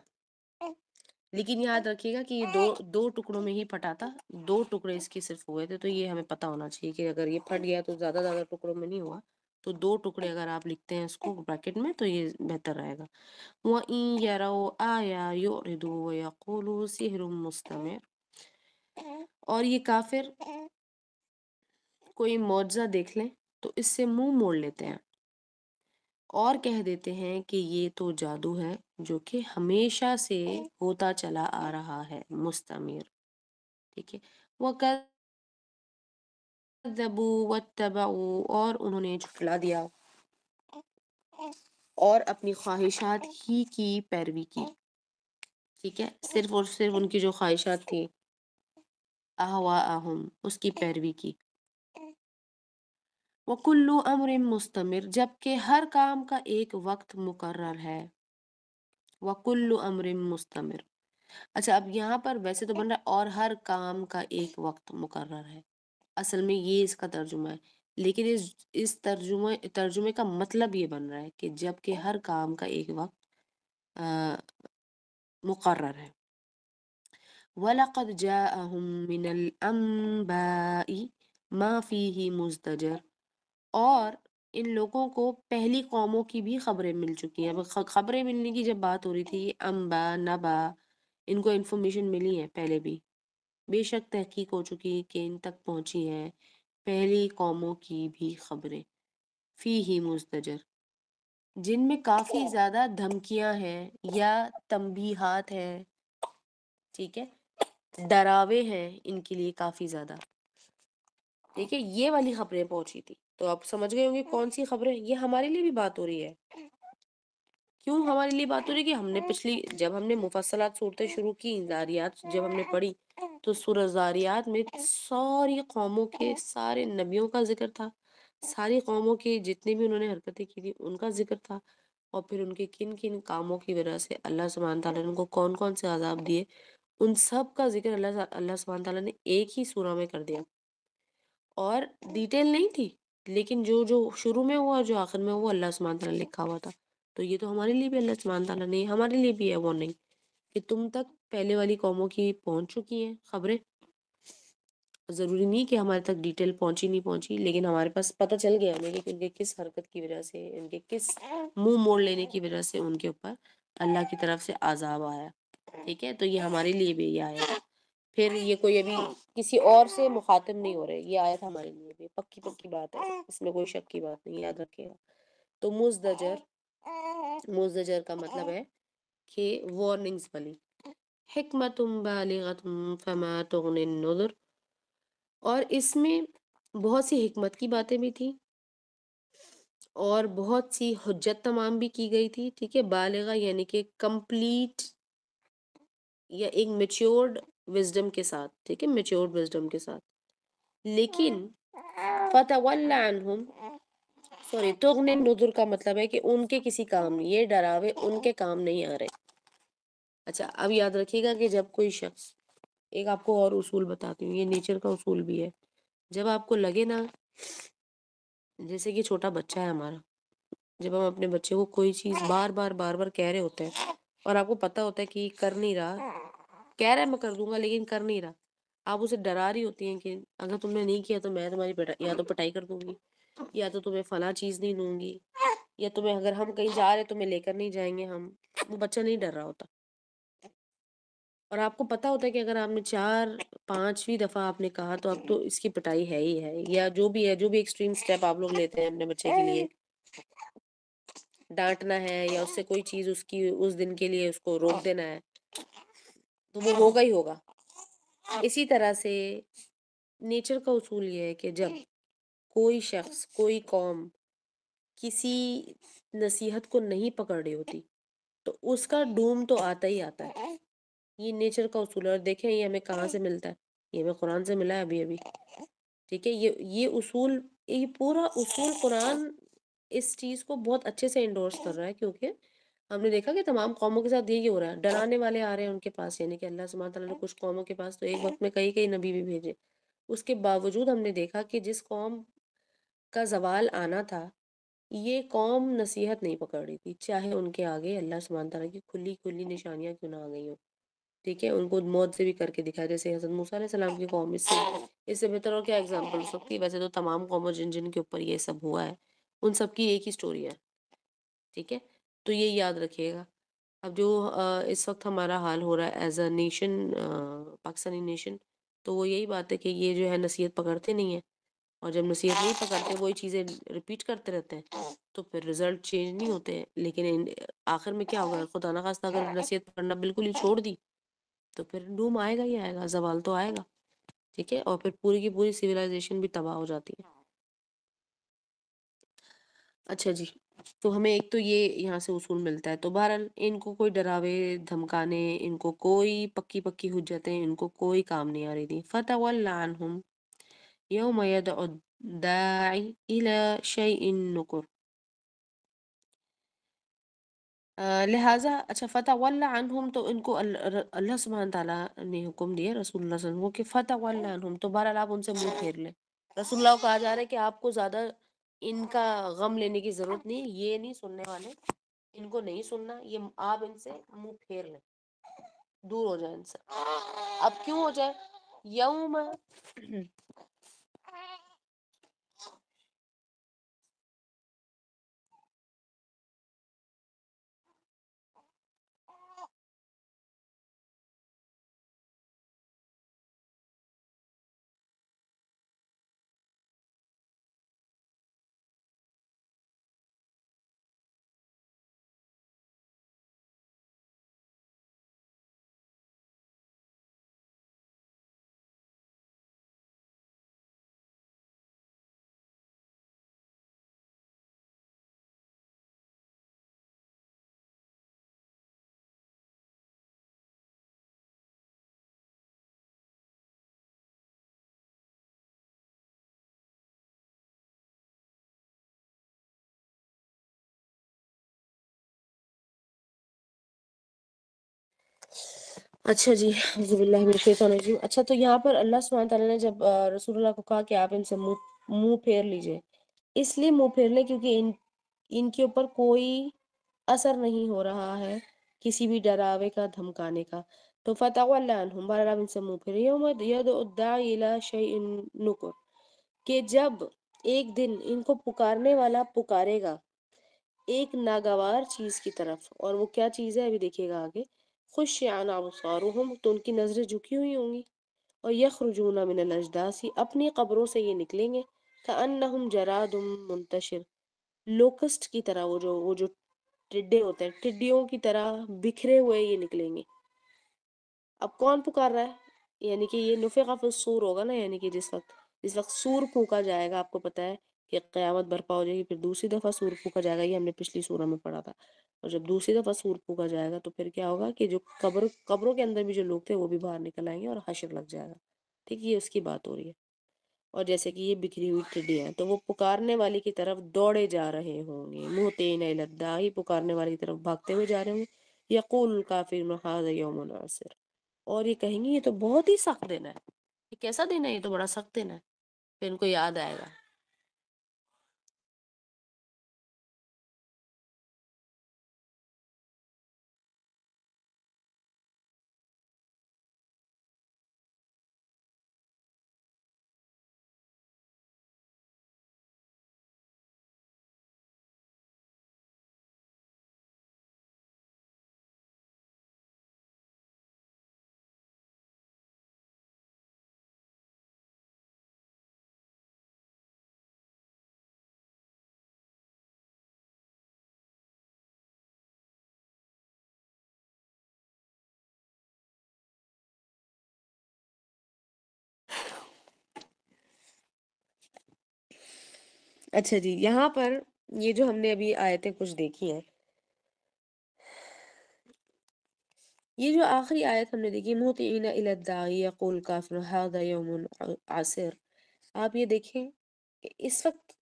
لیکن یاد رکھیے گا کہ یہ دو ٹکڑوں میں ہی پھٹا تھا، 2 ٹکڑے اس کے صرف ہوئے تھے، تو یہ ہمیں پتہ ہونا چاہیے کہ اگر یہ پھٹ گیا تو زیادہ ٹکڑوں میں نہیں ہوا، تو 2 ٹکڑے اگر آپ لکھتے ہیں اس کو بریکٹ میں تو یہ بہتر رہے گا۔ وَإِن يَرَوْا آيَةً يُعْرِضُوا وَيَقُولُوا سِحْرٌ مُسْتَمِرٌ، اور یہ کافر کوئی معجزہ دیکھ لیں تو اس سے منہ موڑ لیتے ہیں اور کہہ دیتے ہیں کہ یہ تو جادو ہے جو کہ ہمیشہ سے ہوتا چلا آ رہا ہے، مستمر، ٹھیک ہے، وَكَذَّبُوا وَاتَّبَعُوا، اور انہوں نے جھٹلا دیا اور اپنی خواہشات ہی کی پیروی کی، ٹھیک ہے، صرف اور صرف ان کی جو خواہشات تھی، اہواءہم، اس کی پیروی کی۔ وَكُلُّ أَمْرٍ مُسْتَمِرٌ، جبکہ ہر کام کا ایک وقت مقرر ہے، وَكُلُّ أَمْرٍ مُسْتَمِرٌ۔ اچھا، اب یہاں پر ویسے تو بن رہا ہے اور ہر کام کا ایک وقت مقرر ہے، اصل میں یہ اس کا ترجمہ ہے، لیکن اس ترجمے کا مطلب یہ بن رہا ہے کہ جبکہ ہر کام کا ایک وقت مقرر ہے۔ وَلَقَدْ جَاءَهُم مِّنَ الْأَنبَاءِ، ما فیہ مزدجر، اور ان لوگوں کو پہلی قوموں کی بھی خبریں مل چکی ہیں۔ اب خبریں ملنے کی جب بات ہو رہی تھی، یہ انبا نبا، ان کو انفارمیشن ملی ہے پہلے بھی، بے شک تحقیق ہو چکی ہے کہ ان تک پہنچی ہے پہلی قوموں کی بھی خبریں، فیہ مزدجر، جن میں کافی زیادہ دھمکیاں ہیں یا تنبیہات ہیں، ٹھیک ہے، ڈراوے ہیں ان کے لیے کافی زیادہ، ٹھیک ہے، یہ والی خبریں پہنچی تھی۔ تو آپ سمجھ گئے ہوں گے کون سی خبریں، یہ ہمارے لیے بھی بات ہو رہی ہے۔ کیوں ہمارے لیے بات ہو رہی ہے؟ کہ ہم نے جب ہم نے مفصلات صورتیں شروع کی، زاریات جب ہم نے پڑھی، تو سورہ زاریات میں ساری قوموں کے سارے نبیوں کا ذکر تھا، ساری قوموں کے جتنے بھی انہوں نے حرکتیں کی تھی ان کا ذکر تھا، اور پھر ان کے کن کن کاموں کی وجہ سے اللہ سبحانہ تعالیٰ نے ان کو کون کون سے عذاب دیے، ان سب کا ذکر اللہ سبحانہ تعالیٰ نے ایک ہی سورہ میں کر دیا، اور ڈیٹیل نہیں تھی، لیکن جو جو شروع میں ہوا اور جو آخر میں ہوا اللہ سبحانہ تعالیٰ نے لکھا ہوا تھا۔ تو یہ تو ہمارے لیے بھی اللہ سبحانہ تعالیٰ نے، ہمارے لیے بھی ہے وارننگ کہ تم تک پہلے والی قوموں کی پہنچ چکی ہیں خبریں، ضروری نہیں کہ ہمارے تک ڈیٹیل پہنچی نہیں پہنچی، لیکن ہمارے پاس پتہ چل گیا ہمیں کہ ان کے کس حرکت کی وجہ سے، ان کے کس منہ موڑ لینے کی وجہ سے ان کے اوپر اللہ کی طرف سے عذاب آیا، ٹھیک ہے۔ تو یہ ہمارے لیے بھی یہ آیا، پھر یہ کوئی ابھی کسی اور سے مخاطب نہیں ہو رہے، یہ آیت ہمارے لیے بھی پکی پکی بات ہے، اس میں کوئی شک کی بات نہیں، یاد رکھیے گا۔ تو مزدجر کا مطلب ہے کہ وارننگز والی، حکمت بالغۃ فما تغنی النذر، اور اس میں بہت سی حکمت کی باتیں بھی تھیں اور بہت سی حجت تمام بھی کی گئی تھی، ٹھیک ہے، بالغہ یعنی کہ کمپلیٹ یا ایک میچورڈ وزڈم کے ساتھ، ٹھیک ہے، میچورڈ وزڈم کے ساتھ، لیکن فتول عنہم، سوری، تغنی النذر کا مطلب ہے کہ ان کے کسی کام، یہ ڈراوے ان کے کام نہیں آ رہے۔ اچھا، اب یاد رکھیے گا کہ جب کوئی شخص، ایک آپ کو اور اصول بتاتی ہوں، یہ نیچر کا اصول بھی ہے، جب آپ کو لگے نا، جیسے کہ چھوٹا بچہ ہے ہمارا، جب ہم اپنے بچے کو کوئی چیز بار بار بار بار کہہ رہے ہوتے ہیں اور آپ کو پتہ ہوتا ہے کہ یہ کر نہیں رہا، کہہ رہا ہے میں کر دوں گا لیکن کر نہیں رہا، آپ اسے ڈرا رہی ہوتی ہیں کہ اگر تم نے نہیں کیا تو میں تمہاری یا تو پٹائی کر دوں گی، یا تو تمہیں فلاں چیز نہیں دوں گی، یا تمہیں اگر ہم کہیں جا رہے تمہیں لے کر نہیں جائیں گے ہم، وہ بچہ نہیں ڈر رہا ہوتا، اور آپ کو پتہ ہوتا ہے کہ اگر آپ نے 4 5ویں دفعہ آپ نے کہا تو اب تو اس کی پٹائی ہے ہی ہے، یا جو بھی ہے، جو بھی ایکسٹریم سٹیپ آپ لوگ لیتے ہیں اپنے بچے کے لیے، ڈانٹنا ہے یا اس سے کوئی چیز اس کی اس دن کے لیے اس کو روک دینا ہے، تو وہ ہوگا ہی ہوگا۔ اسی طرح سے نیچر کا اصول یہ ہے کہ جب کوئی شخص، کوئی قوم کسی نصیحت کو نہیں پکڑ رہی ہوتی تو اس کا ڈوم تو آتا ہی آتا ہے، یہ نیچر کا اصول ہے، اور دیکھیں یہ ہمیں کہاں سے ملتا ہے، یہ ہمیں قرآن سے ملا ہے ابھی ابھی، ٹھیک ہے، یہ اصول، یہ پورا اصول قرآن اس چیز کو بہت اچھے سے انڈورس کر رہا ہے، کیونکہ ہم نے دیکھا کہ تمام قوموں کے ساتھ یہی ہو رہا ہے، ڈرانے والے آ رہے ہیں ان کے پاس، یعنی کہ اللہ سبحانہ تعالیٰ نے کچھ قوموں کے پاس تو ایک وقت میں کئی نبی بھی بھیجے، اس کے باوجود ہم نے دیکھا کہ جس قوم کا زوال آنا تھا، یہ قوم نصیحت نہیں پکڑ رہی تھی، چاہے ان کے آگے اللہ سبحانہ تعالیٰ کی کھلی کھلی نشانیاں کیوں نہ آ گئی ہوں، ٹھیک ہے، ان کو موت سے بھی کر کے دکھایا، جیسے حضرت موسیٰ علیہ السلام کی قوم، اس سے بہتر اور کیا ایگزامپل ہو سکتی ہے؟ ویسے تو تمام قوموں جن جن کے اوپر یہ سب ہوا ہے ان سب کی ایک ہی سٹوری ہے، ٹھیک ہے، تو یہ یاد رکھیے گا۔ اب جو اس وقت ہمارا حال ہو رہا ہے as a nation, Pakistani nation, تو وہ یہی بات ہے کہ یہ جو ہے نصیحت پکڑتے نہیں ہیں، اور جب نصیحت نہیں پکڑتے، وہی چیزیں ریپیٹ کرتے رہتے ہیں، تو پھر رزلٹ چینج نہیں ہوتے ہیں، لیکن آخر میں کیا ہوگا؟ خدا نخواستہ اگر نصیحت پکڑنا بالکل ہی چھوڑ دی تو پھر ڈوم آئے گا ہی آئے گا، زوال تو آئے گا، ٹھیک ہے، اور پھر پوری کی پوری سویلائزیشن بھی تباہ ہو جاتی ہے۔ اچھا جی، تو ہمیں ایک تو یہ یہاں سے اصول ملتا ہے، تو بہرحال ان کو کوئی ڈراوے دھمکانے، ان کو کوئی پکی پکی حجتیں، ان کو کوئی کام نہیں آ رہی تھی۔ فَتَوَلَّ عَنْهُمْ يَوْمَ يَدْعُ الدَّاعِ إِلَى شَيْءٍ نُكُرٍ، لہٰذا اچھا، فتول عنہم، تو ان کو اللہ سبحانہ تعالیٰ نے حکم دیا رسول اللہ صلی اللہ علیہ وسلم کو کہ فتول عنہم، تو بہرحال آپ ان سے منہ پھیر لیں، رسول اللہ کو کہا جا رہا ہے کہ آپ کو زیادہ ان کا غم لینے کی ضرورت نہیں، یہ نہیں سننے والے، ان کو نہیں سننا، یہ آپ ان سے منہ پھیر لیں، دور ہو جائیں ان سے۔ اب کیوں ہو جائے؟ یوم اچھا جی، اعوذ باللہ من الشیطان الرجیم۔ اچھا، تو یہاں پر اللہ سبحانہ تعالیٰ نے جب رسول اللہ کو کہا کہ آپ ان سے منہ منہ پھیر لیجئے، اس لیے منہ پھیر لیں کیونکہ ان کے اوپر کوئی اثر نہیں ہو رہا ہے کسی بھی ڈراوے کا، دھمکانے کا۔ تو فتول عنہم، بہرحال آپ ان سے منہ پھیرے۔ یوم یدعو الداعی الی شیء نکر، کہ جب ایک دن ان کو پکارنے والا پکارے گا ایک ناگوار چیز کی طرف، اور وہ کیا چیز ہے ابھی دیکھیے گا آگے۔ خش عن ابصارہم، تو ان کی نظریں جھکی ہوئی ہوں گی، اور یخرجون من الاجداث، اپنی قبروں سے یہ نکلیں گے، کأنہم جراد منتشر، لوکسٹ کی طرح، وہ جو ٹڈے ہوتے ہیں، ٹڈیوں کی طرح بکھرے ہوئے یہ نکلیں گے۔ اب کون پکار رہا ہے؟ یعنی کہ یہ نفخ فی الصور ہوگا نا، یعنی کہ جس وقت سور پھونکا جائے گا، آپ کو پتہ ہے کہ قیامت برپا ہو جائے گی، پھر دوسری دفعہ سور پھونکا جائے گا، یہ ہم نے پچھلی سورہ میں پڑھا تھا۔ اور جب دوسری دفعہ سور پھونکا جائے گا تو پھر کیا ہوگا کہ جو قبروں کے اندر بھی جو لوگ تھے وہ بھی باہر نکل آئیں گے اور حشر لگ جائے گا۔ ٹھیک، یہ اس کی بات ہو رہی ہے۔ اور جیسے کہ یہ بکھری ہوئی ٹڈیاں ہیں تو وہ پکارنے والی کی طرف دوڑے جا رہے ہوں گے، مہطعین الی الداعی، پکارنے والی کی طرف بھاگتے ہوئے جا رہے ہوں گے۔ یقول الکافرون ھذا یوم عسر، اور یہ کہیں گے یہ تو بہت ہی سخت دن ہے، یہ کیسا دن ہے، یہ تو بڑا سخت دن ہے۔ پھر ان کو یاد آئے گا۔ اچھا جی، یہاں پر یہ جو ہم نے ابھی آیتیں کچھ دیکھی ہیں، یہ جو آخری آیت ہم نے دیکھی، مہطعین الی الداعی یقول الکافرون ھذا یوم عسر، آپ یہ دیکھیں کہ اس وقت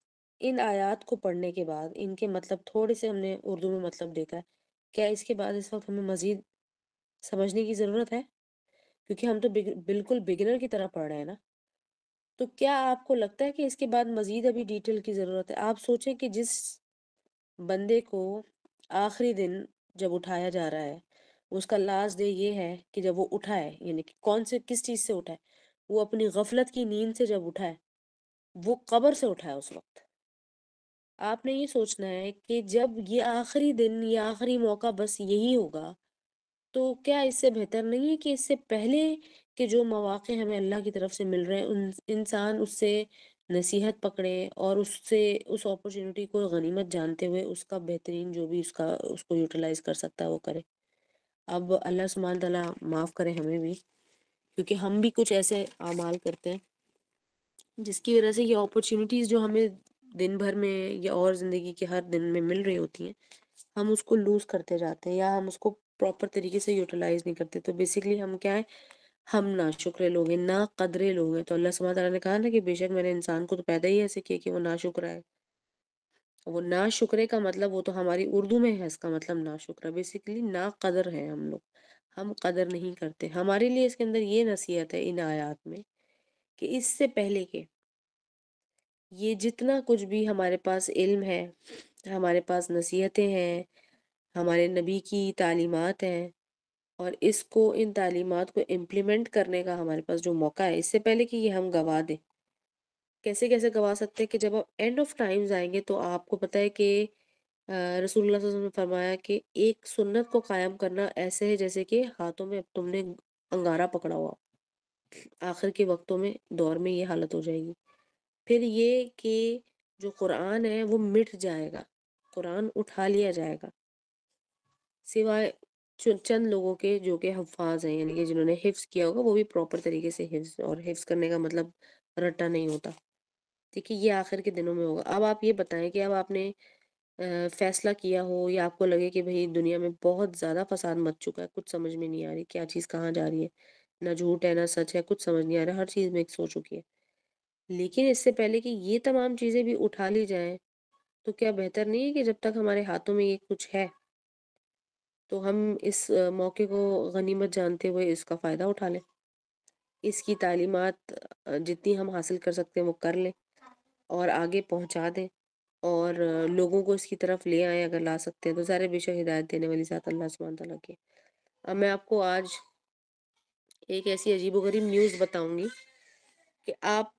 ان آیات کو پڑھنے کے بعد ان کے مطلب تھوڑے سے ہم نے اردو میں مطلب دیکھا ہے، کیا اس کے بعد اس وقت ہمیں مزید سمجھنے کی ضرورت ہے؟ کیونکہ ہم تو بالکل بگنر کی طرح پڑھ رہے ہیں نا۔ تو کیا آپ کو لگتا ہے کہ اس کے بعد مزید ابھی ڈیٹیل کی ضرورت ہے؟ آپ سوچیں کہ جس بندے کو آخری دن جب اٹھایا جا رہا ہے، اس کا لاسٹ ڈے یہ ہے کہ جب وہ اٹھا ہے، یعنی کہ کس چیز سے اٹھا ہے؟ وہ اپنی غفلت کی نیند سے جب اٹھا ہے، وہ قبر سے اٹھا ہے اس وقت۔ آپ نے یہ سوچنا ہے کہ جب یہ آخری دن یا آخری موقع بس یہی ہوگا، تو کیا اس سے بہتر نہیں ہے کہ اس سے پہلے کے جو مواقع ہمیں اللہ کی طرف سے مل رہے ہیں، انسان اس سے نصیحت پکڑے اور اس اپرچونٹی کو غنیمت جانتے ہوئے اس کا بہترین جو بھی اس کو یوٹیلائز کر سکتا ہے وہ کرے۔ اب اللہ سبحانہ تعالیٰ معاف کرے ہمیں بھی، کیونکہ ہم بھی کچھ ایسے اعمال کرتے ہیں جس کی وجہ سے یہ اپرچونٹیز جو ہمیں دن بھر میں یا اور زندگی کے ہر دن میں مل رہی ہوتی ہیں، ہم اس کو لوز کرتے جاتے ہیں یا ہم اس کو پراپر طریقے سے یوٹیلائز نہیں کرتے۔ تو بیسیکلی ہم کیا ہے؟ ہم نا شکرے لوگ ہیں، نا قدرے لوگ ہیں۔ تو اللہ سبحانہ تعالیٰ نے کہا نا کہ بے شک میں نے انسان کو تو پیدا ہی ایسے کیا کہ وہ نا شکرا ہے۔ وہ نا شکرے کا مطلب، وہ تو ہماری اردو میں ہے اس کا مطلب نا شکرا، بیسیکلی نا قدر ہے ہم لوگ، ہم قدر نہیں کرتے۔ ہمارے لیے اس کے اندر یہ نصیحت ہے ان آیات میں کہ اس سے پہلے کہ یہ جتنا کچھ بھی ہمارے پاس علم ہے، ہمارے پاس نصیحتیں ہیں، ہمارے نبی کی تعلیمات ہیں، اور اس کو ان تعلیمات کو امپلیمنٹ کرنے کا ہمارے پاس جو موقع ہے، اس سے پہلے کہ یہ ہم گوا دیں، کیسے کیسے گوا سکتے ہیں کہ جب آپ اینڈ آف ٹائمز آئیں گے تو آپ کو پتہ ہے کہ رسول اللہ صلی اللہ علیہ وسلم نے فرمایا کہ ایک سنت کو قائم کرنا ایسے ہے جیسے کہ ہاتھوں میں تم نے انگارہ پکڑا ہوا۔ آخر کے وقتوں میں دور میں یہ حالت ہو جائے گی۔ پھر یہ کہ جو قرآن ہے وہ مٹ جائے گا، قرآن اٹھا لیا جائے گا، سوائے چند لوگوں کے جو کہ حفاظ ہیں، یعنی کہ جنہوں نے حفظ کیا ہوگا، وہ بھی پراپر طریقے سے حفظ، اور حفظ کرنے کا مطلب رٹا نہیں ہوتا۔ ٹھیک ہے، یہ آخر کے دنوں میں ہوگا۔ اب آپ یہ بتائیں کہ اب آپ نے فیصلہ کیا ہو یا آپ کو لگے کہ بھئی دنیا میں بہت زیادہ فساد مچ چکا ہے، کچھ سمجھ میں نہیں آ رہی کیا چیز کہاں جا رہی ہے، نہ جھوٹ ہے نہ سچ ہے، کچھ سمجھ نہیں آ رہا، ہر چیز میں ایک سو چکی ہے، لیکن اس سے پہلے کہ یہ تمام چیزیں بھی اٹھا لی جائیں، تو کیا بہتر نہیں ہے کہ جب تک ہمارے ہاتھوں میں یہ کچھ ہے تو ہم اس موقع کو غنیمت جانتے ہوئے اس کا فائدہ اٹھا لیں، اس کی تعلیمات جتنی ہم حاصل کر سکتے ہیں وہ کر لیں اور آگے پہنچا دیں، اور لوگوں کو اس کی طرف لے آئیں اگر لا سکتے ہیں تو. ظاہر ہے بے شک ہدایت دینے والی ذات اللہ سبحانہ تعالیٰ کی. اب میں آپ کو آج ایک ایسی عجیب و غریب نیوز بتاؤں گی کہ آپ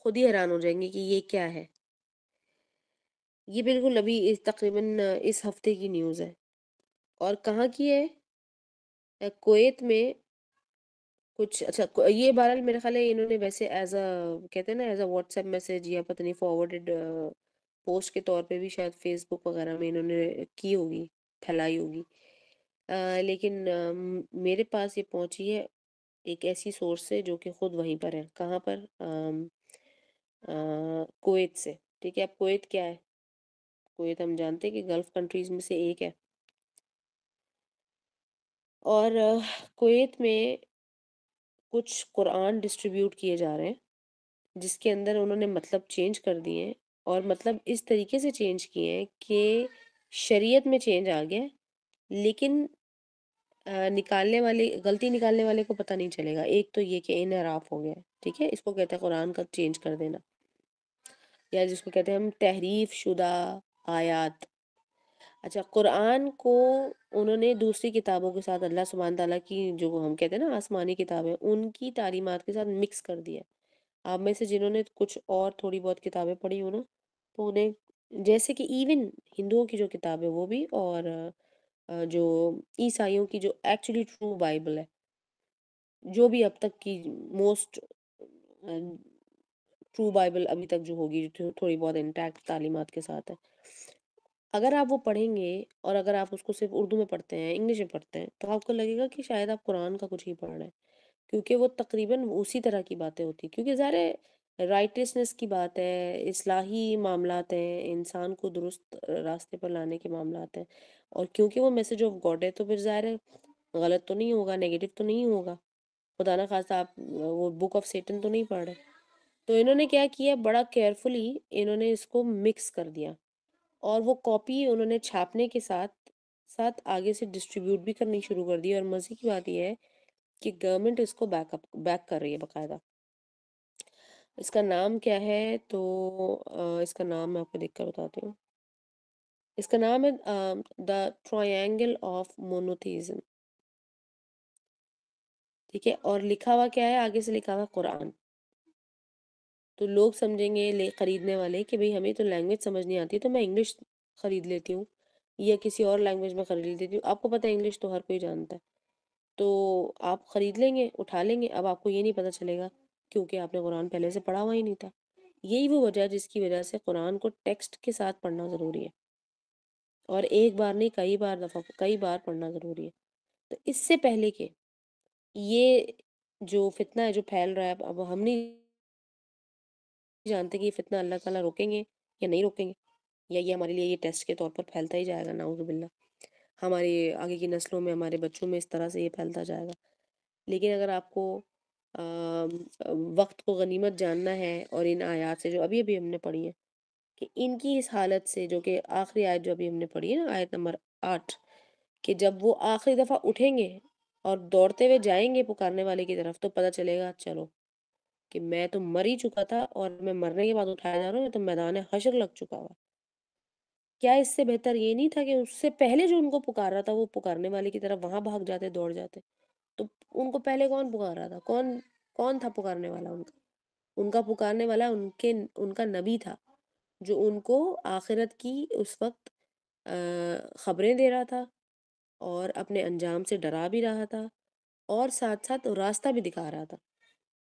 خود ہی حیران ہو جائیں گے کہ یہ کیا ہے. یہ بالکل ابھی تقریباً اس ہفتے کی نیوز ہے. اور کہاں کی ہے؟ کویت میں. کچھ اچھا یہ بہرحال میرا خیال ہے انہوں نے ویسے ایز اے کہتے ہیں نا as a what's app message یا پتہ نہیں فارورڈڈ پوسٹ کے طور پہ بھی شاید فیس بک وغیرہ میں انہوں نے کی ہوگی، پھیلائی ہوگی. لیکن میرے پاس یہ پہنچی ہے ایک ایسی سورس سے جو کہ خود وہیں پر ہے. کہاں پر؟ کویت سے. ٹھیک ہے. اب کویت کیا ہے؟ کویت ہم جانتے ہیں کہ گلف کنٹریز میں سے ایک ہے. اور کویت میں کچھ قرآن ڈسٹریبیوٹ کیے جا رہے ہیں جس کے اندر انہوں نے مطلب چینج کر دیے ہیں، اور مطلب اس طریقے سے چینج کیے ہیں کہ شریعت میں چینج آ گیا لیکن نکالنے والے غلطی نکالنے والے کو پتہ نہیں چلے گا. ایک تو یہ کہ انحراف ہو گیا ہے. ٹھیک ہے. اس کو کہتے ہیں قرآن کا چینج کر دینا، یا جس کو کہتے ہیں ہم تحریف شدہ آیات. اچھا، قرآن کو انہوں نے دوسری کتابوں کے ساتھ اللہ سبحانہ تعالیٰ کی جو ہم کہتے ہیں نا آسمانی کتابیں ان کی تعلیمات کے ساتھ مکس کر دیا. آپ میں سے جنہوں نے کچھ اور تھوڑی بہت کتابیں پڑھی ہوں نا تو انہیں جیسے کہ ایون ہندوؤں کی جو کتاب ہے وہ بھی، اور جو عیسائیوں کی جو ایکچولی ٹرو بائبل ہے، جو بھی اب تک کی موسٹ ٹرو بائبل ابھی تک جو ہوگی جو تھوڑی بہت انٹیکٹ تعلیمات کے ساتھ ہے، اگر آپ وہ پڑھیں گے اور اگر آپ اس کو صرف اردو میں پڑھتے ہیں، انگلش میں پڑھتے ہیں، تو آپ کو لگے گا کہ شاید آپ قرآن کا کچھ ہی پڑھ رہے ہیں، کیونکہ وہ تقریباً اسی طرح کی باتیں ہوتی ہیں. کیونکہ ظاہر ہے رائٹسنس کی بات ہے، اصلاحی معاملات ہیں، انسان کو درست راستے پر لانے کے معاملات ہیں، اور کیونکہ وہ میسج آف گاڈ ہے تو پھر ظاہر ہے غلط تو نہیں ہوگا، نیگیٹو تو نہیں ہوگا. خدا نہ خواستہ آپ وہ بک آف سیٹن تو نہیں پڑھ رہے. تو انہوں نے کیا کیا، بڑا کیئرفلی انہوں نے اس کو مکس کر دیا، اور وہ کاپی انہوں نے چھاپنے کے ساتھ ساتھ آگے سے ڈسٹریبیوٹ بھی کرنی شروع کر دی. اور مزے کی بات یہ ہے کہ گورنمنٹ اس کو بیک کر رہی ہے باقاعدہ. اس کا نام کیا ہے؟ تو اس کا نام میں آپ کو دیکھ کر بتاتی ہوں. اس کا نام ہے دا ٹرائنگل آف مونوتھیزم. ٹھیک ہے. اور لکھا ہوا کیا ہے؟ آگے سے لکھا ہوا قرآن. تو لوگ سمجھیں گے خریدنے والے کہ بھئی ہمیں تو لینگویج سمجھ نہیں آتی تو میں انگلش خرید لیتی ہوں یا کسی اور لینگویج میں خرید لیتی ہوں. آپ کو پتہ ہے انگلش تو ہر کوئی جانتا ہے، تو آپ خرید لیں گے، اٹھا لیں گے. اب آپ کو یہ نہیں پتہ چلے گا کیونکہ آپ نے قرآن پہلے سے پڑھا ہوا ہی نہیں تھا. یہی وہ وجہ ہے جس کی وجہ سے قرآن کو ٹیکسٹ کے ساتھ پڑھنا ضروری ہے، اور ایک بار نہیں کئی بار پڑھنا ضروری ہے. تو اس سے پہلے کہ یہ جو فتنہ ہے جو پھیل رہا ہے، اب ہم نہیں جانتے کہ یہ فتنہ اللہ تعالیٰ روکیں گے یا نہیں روکیں گے، یا یہ ہمارے لیے یہ ٹیسٹ کے طور پر پھیلتا ہی جائے گا. نعوذ باللہ، ہمارے آگے کی نسلوں میں ہمارے بچوں میں اس طرح سے یہ پھیلتا جائے گا. لیکن اگر آپ کو وقت کو غنیمت جاننا ہے، اور ان آیات سے جو ابھی ابھی ہم نے پڑھی ہیں کہ ان کی اس حالت سے، جو کہ آخری آیت جو ابھی ہم نے پڑھی ہے نا، آیت نمبر 8، کہ جب وہ آخری دفعہ اٹھیں گے اور دوڑتے ہوئے جائیں گے پکارنے والے کی طرف، تو پتہ چلے گا چلو کہ میں تو مر ہی چکا تھا اور میں مرنے کے بعد اٹھایا جا رہا ہوں، تو میدان حشر لگ چکا ہوا. کیا اس سے بہتر یہ نہیں تھا کہ اس سے پہلے جو ان کو پکار رہا تھا وہ پکارنے والے کی طرف وہاں بھاگ جاتے، دوڑ جاتے؟ تو ان کو پہلے کون پکار رہا تھا؟ کون تھا پکارنے والا؟ ان کا پکارنے والا ان کا نبی تھا، جو ان کو آخرت کی اس وقت خبریں دے رہا تھا، اور اپنے انجام سے ڈرا بھی رہا تھا، اور ساتھ ساتھ راستہ بھی دکھا رہا تھا.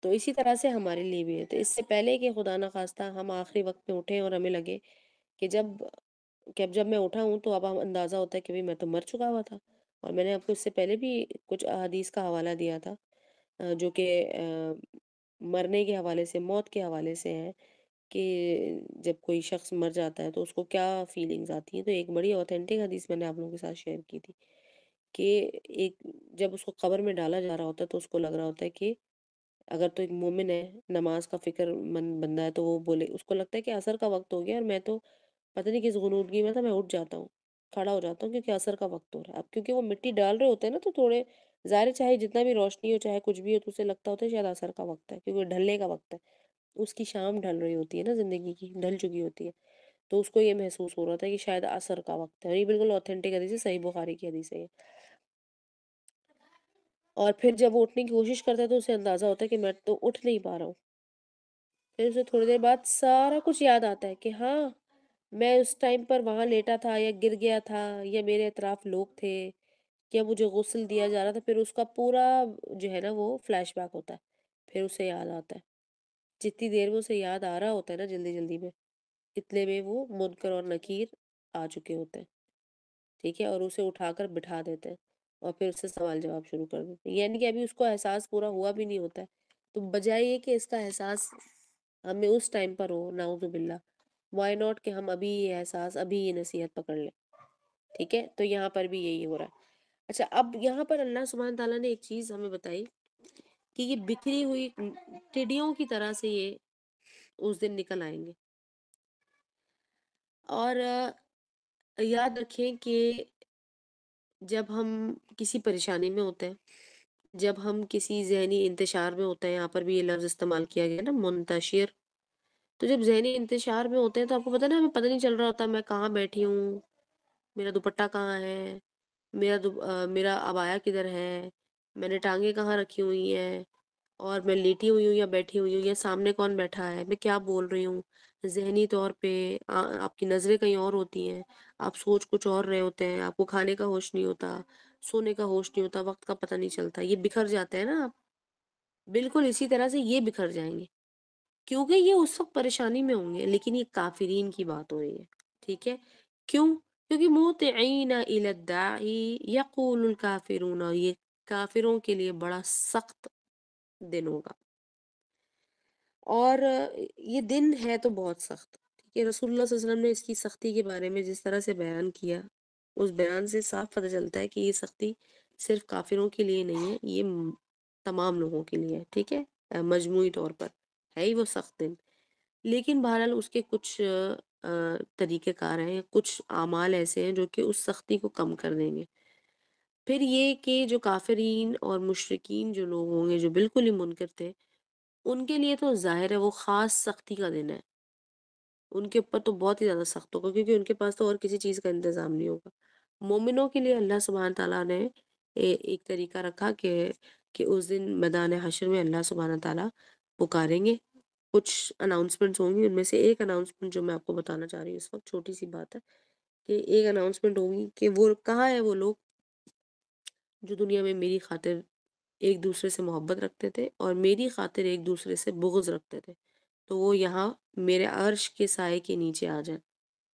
تو اسی طرح سے ہمارے لیے بھی ہے. تو اس سے پہلے کہ خدا نہ خواستہ ہم آخری وقت میں اٹھیں اور ہمیں لگے کہ جب میں اٹھا ہوں تو اب ہم اندازہ ہوتا ہے کہ میں تو مر چکا ہوا تھا. اور میں نے آپ کو اس سے پہلے بھی کچھ احادیث کا حوالہ دیا تھا جو کہ مرنے کے حوالے سے، موت کے حوالے سے ہیں، کہ جب کوئی شخص مر جاتا ہے تو اس کو کیا فیلنگز آتی ہیں. تو ایک بڑی اوتھینٹک حدیث میں نے آپ لوگوں کے ساتھ شیئر کی تھی کہ ایک جب اس کو قبر میں ڈالا جا رہا ہوتا ہے تو اس کو لگ رہا ہوتا ہے کہ اگر تو ایک مومن ہے، نماز کا فکر مند بندہ ہے، تو وہ بولے، اس کو لگتا ہے کہ عصر کا وقت ہو گیا اور میں تو پتہ نہیں کس غنودگی میں تھا، میں اٹھ جاتا ہوں. کھڑا ہو جاتا ہوں کیونکہ عصر کا وقت ہو رہا ہے۔ اب کیونکہ وہ مٹی ڈال رہے ہوتے ہیں نا تو تھوڑے ظاہر ہے چاہے جتنا بھی روشنی ہو چاہے کچھ بھی ہو تو اسے لگتا ہوتا ہے شاید عصر کا وقت ہے کیونکہ ڈھلنے کا وقت ہے، اس کی شام ڈھل رہی ہوتی ہے نا، زندگی کی ڈھل چکی ہوتی ہے، تو اس کو یہ محسوس ہو رہا تھا کہ شاید عصر کا وقت ہے، اور یہ بالکل اوتھینٹک حدیث ہے، صحیح بخاری کی حدیث ہے یہ۔ اور پھر جب وہ اٹھنے کی کوشش کرتا ہے تو اسے اندازہ ہوتا ہے کہ میں تو اٹھ نہیں پا رہا ہوں، پھر اسے تھوڑی دیر بعد سارا کچھ یاد آتا ہے کہ ہاں میں اس ٹائم پر وہاں لیٹا تھا یا گر گیا تھا یا میرے اطراف لوگ تھے یا مجھے غسل دیا جا رہا تھا، پھر اس کا پورا جو ہے نا وہ فلیش بیک ہوتا ہے، پھر اسے یاد آتا ہے، جتنی دیر میں اسے یاد آ رہا ہوتا ہے نا جلدی جلدی میں، اتنے میں وہ منکر اور نکیر آ چکے ہوتے ہیں، ٹھیک ہے، اور اسے اٹھا کر بٹھا دیتے ہیں اور پھر اس سے سوال جواب شروع کر دیتے ہیں، یعنی کہ ابھی اس کو احساس پورا ہوا بھی نہیں ہوتا ہے، تو بجائے یہ کہ اس کا احساس ہمیں اس ٹائم پر ہو، نعوذ باللہ، وائی ناٹ کہ ہم ابھی یہ احساس ابھی یہ نصیحت پکڑ لیں، ٹھیک ہے، تو یہاں پر بھی یہی ہو رہا ہے۔ اچھا، اب یہاں پر اللہ سبحانہ تعالیٰ نے ایک چیز ہمیں بتائی کہ یہ بکھری ہوئی ٹڈیوں کی طرح سے یہ اس دن نکل آئیں گے، اور یاد رکھیں کہ جب ہم کسی پریشانی میں ہوتے ہیں، جب ہم کسی ذہنی انتشار میں ہوتے ہیں، یہاں پر بھی یہ لفظ استعمال کیا گیا نا منتشر، تو جب ذہنی انتشار میں ہوتے ہیں تو آپ کو پتہ ہے نا ہمیں پتہ نہیں چل رہا ہوتا میں کہاں بیٹھی ہوں، میرا دوپٹہ کہاں ہے، میرا عبایا کدھر ہے، میں نے ٹانگیں کہاں رکھی ہوئی ہیں، اور میں لیٹی ہوئی ہوں یا بیٹھی ہوئی ہوں یا سامنے کون بیٹھا ہے، میں کیا بول رہی ہوں، ذہنی طور پہ آپ کی نظریں کہیں اور ہوتی ہیں، آپ سوچ کچھ اور رہے ہوتے ہیں، آپ کو کھانے کا ہوش نہیں ہوتا، سونے کا ہوش نہیں ہوتا، وقت کا پتہ نہیں چلتا، یہ بکھر جاتے ہیں نا آپ، بالکل اسی طرح سے یہ بکھر جائیں گے، کیونکہ یہ اس وقت پریشانی میں ہوں گے، لیکن یہ کافرین کی بات ہو رہی ہے، ٹھیک ہے، کیوں؟ کیونکہ مہطعین الی الداعی یقول الکافرون، یہ کافروں کے لیے بڑا سخت دن ہوگا، اور یہ دن ہے تو بہت سخت، ٹھیک ہے، رسول اللہ صلی اللہ علیہ وسلم نے اس کی سختی کے بارے میں جس طرح سے بیان کیا، اس بیان سے صاف پتہ چلتا ہے کہ یہ سختی صرف کافروں کے لیے نہیں ہے، یہ تمام لوگوں کے لیے ہے، ٹھیک ہے، مجموعی طور پر ہے ہی وہ سخت دن، لیکن بہرحال اس کے کچھ طریقہ کار ہیں، کچھ اعمال ایسے ہیں جو کہ اس سختی کو کم کر دیں گے۔ پھر یہ کہ جو کافرین اور مشرکین جو لوگ ہوں گے جو بالکل ہی منکر تھے، ان کے لیے تو ظاہر ہے وہ خاص سختی کا دن ہے، ان کے اوپر تو بہت ہی زیادہ سخت ہوگا کیونکہ ان کے پاس تو اور کسی چیز کا انتظام نہیں ہوگا۔ مومنوں کے لیے اللہ سبحانہ تعالیٰ نے ایک طریقہ رکھا کہ اس دن میدان حشر میں اللہ سبحانہ تعالیٰ پکاریں گے، کچھ اناؤنسمنٹس ہوں گی، ان میں سے ایک اناؤنسمنٹ جو میں آپ کو بتانا چاہ رہی ہوں اس وقت، چھوٹی سی بات ہے کہ ایک اناؤنسمنٹ ہوگی کہ وہ کہاں ہے وہ لوگ جو دنیا میں میری خاطر ایک دوسرے سے محبت رکھتے تھے اور میری خاطر ایک دوسرے سے بغض رکھتے تھے، تو وہ یہاں میرے عرش کے سائے کے نیچے آ جائیں۔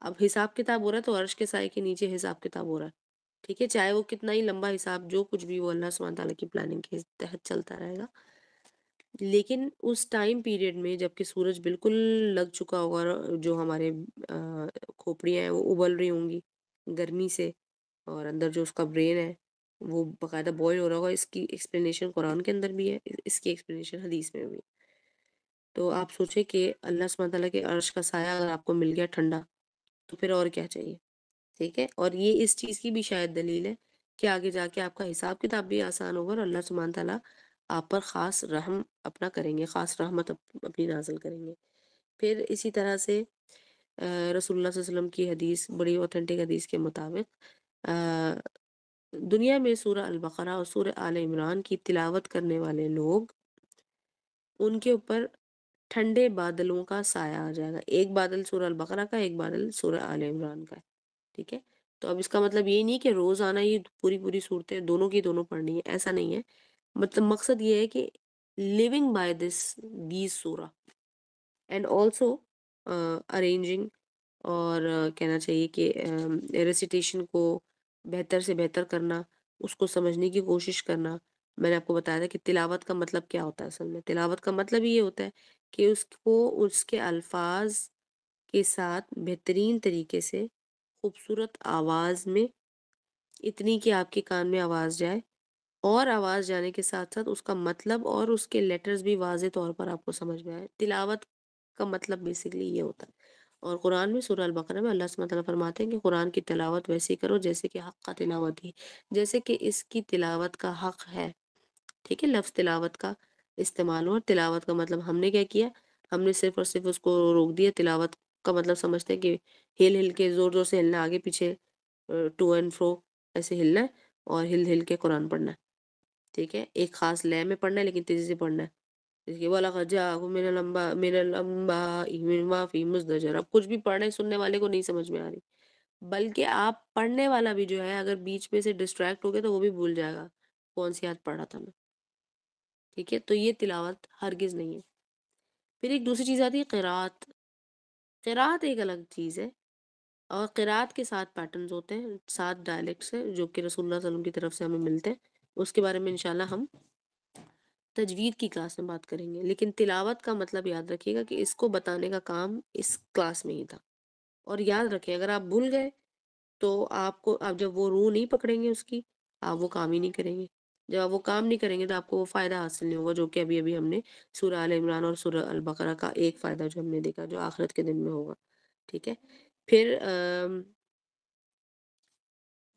اب حساب کتاب ہو رہا ہے تو عرش کے سائے کے نیچے حساب کتاب ہو رہا ہے، ٹھیک ہے، چاہے وہ کتنا ہی لمبا حساب جو کچھ بھی وہ اللہ سبحانہ تعالیٰ کی پلاننگ کے تحت چلتا رہے گا، لیکن اس ٹائم پیریڈ میں جب کہ سورج بالکل لگ چکا ہوگا اور جو ہمارے کھوپڑیاں ہیں وہ ابل رہی ہوں گی گرمی سے، اور اندر جو اس کا برین ہے وہ باقاعدہ بوائل ہو رہا ہوگا، اس کی ایکسپلینیشن قرآن کے اندر بھی ہے، اس کی ایکسپلینیشن حدیث میں بھی، تو آپ سوچیں کہ اللہ سبحانہ تعالیٰ کے عرش کا سایہ اگر آپ کو مل گیا ٹھنڈا تو پھر اور کیا چاہیے، ٹھیک ہے، اور یہ اس چیز کی بھی شاید دلیل ہے کہ آگے جا کے آپ کا حساب کتاب بھی آسان ہوگا اور اللہ سبحانہ تعالیٰ آپ پر خاص رحم اپنا کریں گے، خاص رحمت اپنی نازل کریں گے۔ پھر اسی طرح سے رسول اللہ صلی اللہ علیہ وسلم کی حدیث، بڑی اوتھینٹک حدیث کے مطابق دنیا میں سورہ البقرہ اور سورہ آل عمران کی تلاوت کرنے والے لوگ، ان کے اوپر ٹھنڈے بادلوں کا سایہ آ جائے گا، ایک بادل سورہ البقرہ کا، ایک بادل سورہ آل عمران کا ہے، ٹھیک ہے، تو اب اس کا مطلب یہ نہیں کہ روزانہ ہی پوری پوری صورتیں دونوں کی دونوں پڑھنی ہے، ایسا نہیں ہے، مطلب مقصد یہ ہے کہ living by these سورہ اینڈ آلسو ارینجنگ، اور کہنا چاہیے کہ ریسیٹیشن کو بہتر سے بہتر کرنا، اس کو سمجھنے کی کوشش کرنا۔ میں نے آپ کو بتایا تھا کہ تلاوت کا مطلب کیا ہوتا ہے، اصل میں تلاوت کا مطلب یہ ہوتا ہے کہ اس کو اس کے الفاظ کے ساتھ بہترین طریقے سے خوبصورت آواز میں، اتنی کہ آپ کے کان میں آواز جائے، اور آواز جانے کے ساتھ ساتھ اس کا مطلب اور اس کے لیٹرز بھی واضح طور پر آپ کو سمجھ میں آئے۔ تلاوت کا مطلب بیسیکلی یہ ہوتا ہے، اور قرآن میں سورہ البقرہ میں اللہ سبحانہ وتعالیٰ فرماتے ہیں کہ قرآن کی تلاوت ویسی کرو جیسے کہ حق کا تلاوت ہی، جیسے کہ اس کی تلاوت کا حق ہے. ٹھیک ہے، لفظ تلاوت کا استعمال ہو. اور تلاوت کا مطلب ہم نے کیا کیا، ہم نے صرف اور صرف اس کو روک دیا. تلاوت کا مطلب سمجھتے ہیں کہ ہل ہل کے زور زور سے ہلنا، آگے پیچھے ٹو اینڈ فرو ایسے ہلنا ہے اور ہل ہل کے قرآن پڑھنا ہے. ٹھیک ہے، ایک خاص لے میں پڑھنا ہے لیکن تیزی سے پڑھنا ہے. اس کے وَلَقَدْ جَاءَهُم مِّنَ الْأَنبَاءِ مَا فِيهِ مُزْدَجَرٌ. اب کچھ بھی پڑھنے سننے والے کو نہیں سمجھ میں آ رہی، بلکہ آپ پڑھنے والا بھی جو ہے اگر بیچ میں سے ڈسٹریکٹ ہو گیا تو وہ بھی بھول جائے گا کون سی آیت پڑھا تھا میں. ٹھیک ہے، تو یہ تلاوت ہرگز نہیں ہے. پھر ایک دوسری چیز آتی ہے قرات. قرات ایک الگ چیز ہے، اور قرات کے 7 پیٹرنز ہوتے ہیں، 7 ڈائلیکٹس ہیں جو کہ رسول اللہ صلی اللہ علیہ وسلم کی طرف سے ہمیں ملتے ہیں. اس کے بارے میں انشاءاللہ ہم تجوید کی کلاس میں بات کریں گے. لیکن تلاوت کا مطلب یاد رکھیے گا کہ اس کو بتانے کا کام اس کلاس میں ہی تھا. اور یاد رکھیں اگر آپ بھول گئے تو آپ جب وہ روح نہیں پکڑیں گے اس کی، آپ وہ کام ہی نہیں کریں گے. جب آپ وہ کام نہیں کریں گے تو آپ کو وہ فائدہ حاصل نہیں ہوگا، جو کہ ابھی ابھی ہم نے سورہ آل عمران اور سورہ البقرہ کا ایک فائدہ جو ہم نے دیکھا جو آخرت کے دن میں ہوگا. ٹھیک ہے، پھر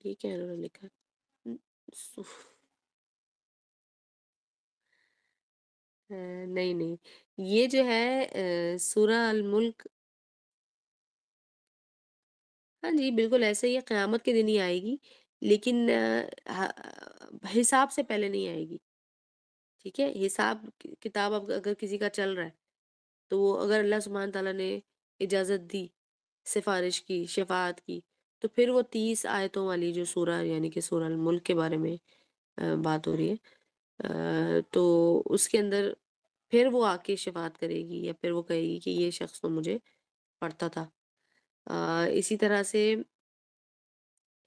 ٹھیک ہے انہوں نے لکھا نہیں نہیں، یہ جو ہے سورہ الملک، ہاں جی بالکل ایسے ہی ہے، قیامت کے دن ہی آئے گی، لیکن حساب سے پہلے نہیں آئے گی. ٹھیک ہے، حساب کتاب اگر کسی کا چل رہا ہے تو وہ اگر اللہ سبحانہ تعالیٰ نے اجازت دی، سفارش کی، شفاعت کی، تو پھر وہ 30 آیتوں والی جو سورہ یعنی کہ سورہ الملک کے بارے میں بات ہو رہی ہے، تو اس کے اندر پھر وہ آ کے شفاعت کرے گی یا پھر وہ کہے گی کہ یہ شخص تو مجھے پڑھتا تھا. اسی طرح سے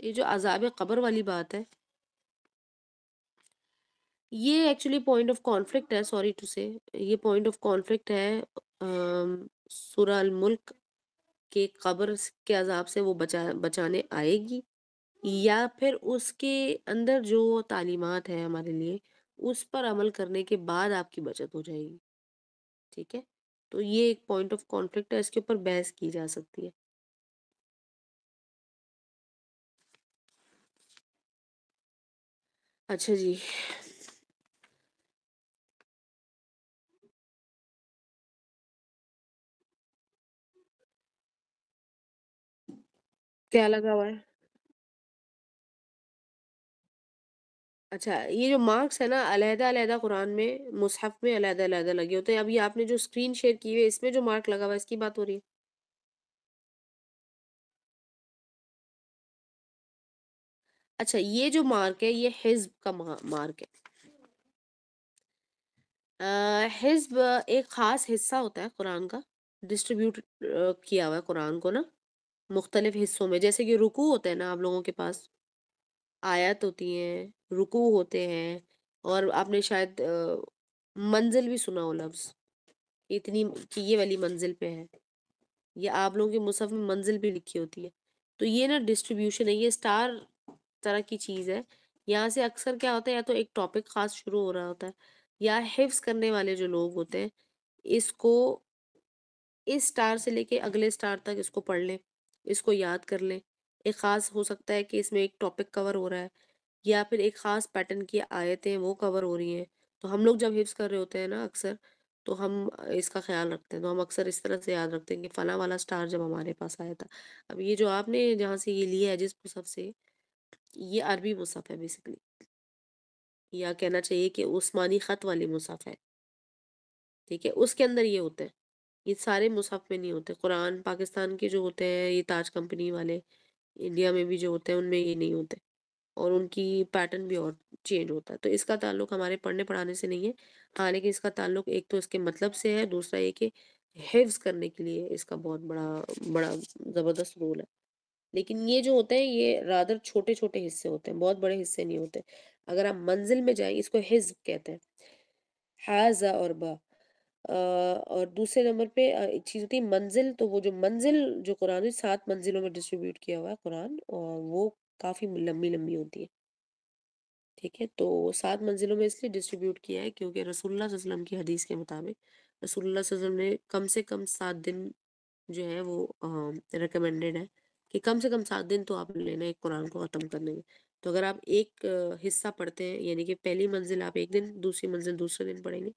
یہ جو عذاب قبر والی بات ہے، یہ ایکچولی پوائنٹ آف کانفلکٹ ہے، سوری ٹو سے یہ پوائنٹ آف کانفلکٹ ہے. سورہ الملک کے قبر کے عذاب سے وہ بچانے آئے گی، یا پھر اس کے اندر جو تعلیمات ہیں ہمارے لیے اس پر عمل کرنے کے بعد آپ کی بچت ہو جائے گی. ٹھیک ہے، تو یہ ایک پوائنٹ آف کانفلکٹ ہے، اس کے اوپر بحث کی جا سکتی ہے. اچھا جی، کیا لگا ہوا ہے؟ اچھا، یہ جو مارکس ہے نا علیحدہ علیحدہ قرآن میں مصحف میں علیحدہ علیحدہ لگے ہوتے ہیں. ابھی آپ نے جو اسکرین شیئر کی ہوئی ہے اس میں جو مارک لگا ہوا ہے اس کی بات ہو رہی ہے. اچھا، یہ جو مارک ہے یہ حزب کا مارک ہے. حزب ایک خاص حصہ ہوتا ہے قرآن کا، ڈسٹریبیوٹ کیا ہوا ہے قرآن کو نا مختلف حصوں میں. جیسے کہ رکوع ہوتے ہیں نا آپ لوگوں کے پاس، آیت ہوتی ہیں، رکوع ہوتے ہیں، اور آپ نے شاید منزل بھی سنا ہو لفظ، اتنی کہ یہ والی منزل پہ ہے، یا آپ لوگوں کے مصحف میں منزل بھی لکھی ہوتی ہے. تو یہ نا ڈسٹریبیوشن ہے، یہ اسٹار طرح کی چیز ہے. یہاں سے اکثر کیا ہوتا ہے، یا تو ایک ٹاپک خاص شروع ہو رہا ہوتا ہے، یا حفظ کرنے والے جو لوگ ہوتے ہیں اس کو اس سٹار سے لے کے اگلے سٹار تک اس کو پڑھ لیں، اس کو یاد کر لیں. ایک خاص ہو سکتا ہے کہ اس میں ایک ٹاپک کور ہو رہا ہے، یا پھر ایک خاص پیٹرن کی آیتیں وہ کور ہو رہی ہیں. تو ہم لوگ جب حفظ کر رہے ہوتے ہیں نا اکثر، تو ہم اس کا خیال رکھتے ہیں، تو ہم اکثر اس طرح سے یاد رکھتے ہیں کہ فلاں والا سٹار جب ہمارے پاس آیا تھا. اب یہ جو آپ نے جہاں سے یہ لیا ہے جس مصحف سے، یہ عربی مصحف ہے بیسیکلی، یا کہنا چاہیے کہ عثمانی خط والی مصحف ہے. ٹھیک ہے، اس کے اندر یہ ہوتے ہیں، یہ سارے مصحف میں نہیں ہوتے. قرآن پاکستان کے جو ہوتے ہیں یہ تاج کمپنی والے، انڈیا میں بھی جو ہوتے ہیں ان میں یہ نہیں ہوتے، اور ان کی پیٹرن بھی اور چینج ہوتا ہے. تو اس کا تعلق ہمارے پڑھنے پڑھانے سے نہیں ہے. ہاں لیکن اس کا تعلق ایک تو اس کے مطلب سے ہے، دوسرا یہ کہ حفظ کرنے کے لیے اس کا بہت بڑا بڑا زبردست رول ہے. لیکن یہ جو ہوتے ہیں یہ رادر چھوٹے چھوٹے حصے ہوتے ہیں، بہت بڑے حصے نہیں ہوتے. اگر آپ منزل میں جائیں، اس کو حزب کہتے ہیں، حاذا اور با. اور دوسرے نمبر پہ ایک چیز ہوتی ہے منزل. تو وہ جو منزل جو قرآن ہے 7 منزلوں میں ڈسٹریبیوٹ کیا ہوا ہے قرآن، اور وہ کافی لمبی لمبی ہوتی ہے. ٹھیک ہے، تو 7 منزلوں میں اس لیے ڈسٹریبیوٹ کیا ہے کیونکہ رسول اللہ صلی اللہ علیہ وسلم کی حدیث کے مطابق رسول اللہ صلی اللہ علیہ وسلم نے کم سے کم 7 دن جو ہے وہ ریکمینڈیڈ ہے کہ کم سے کم 7 دن تو آپ لینا ایک قرآن کو ختم کرنے میں. تو اگر آپ ایک حصہ پڑھتے ہیں، یعنی کہ پہلی منزل آپ ایک دن، دوسری منزل دوسرے دن پڑھیں گے،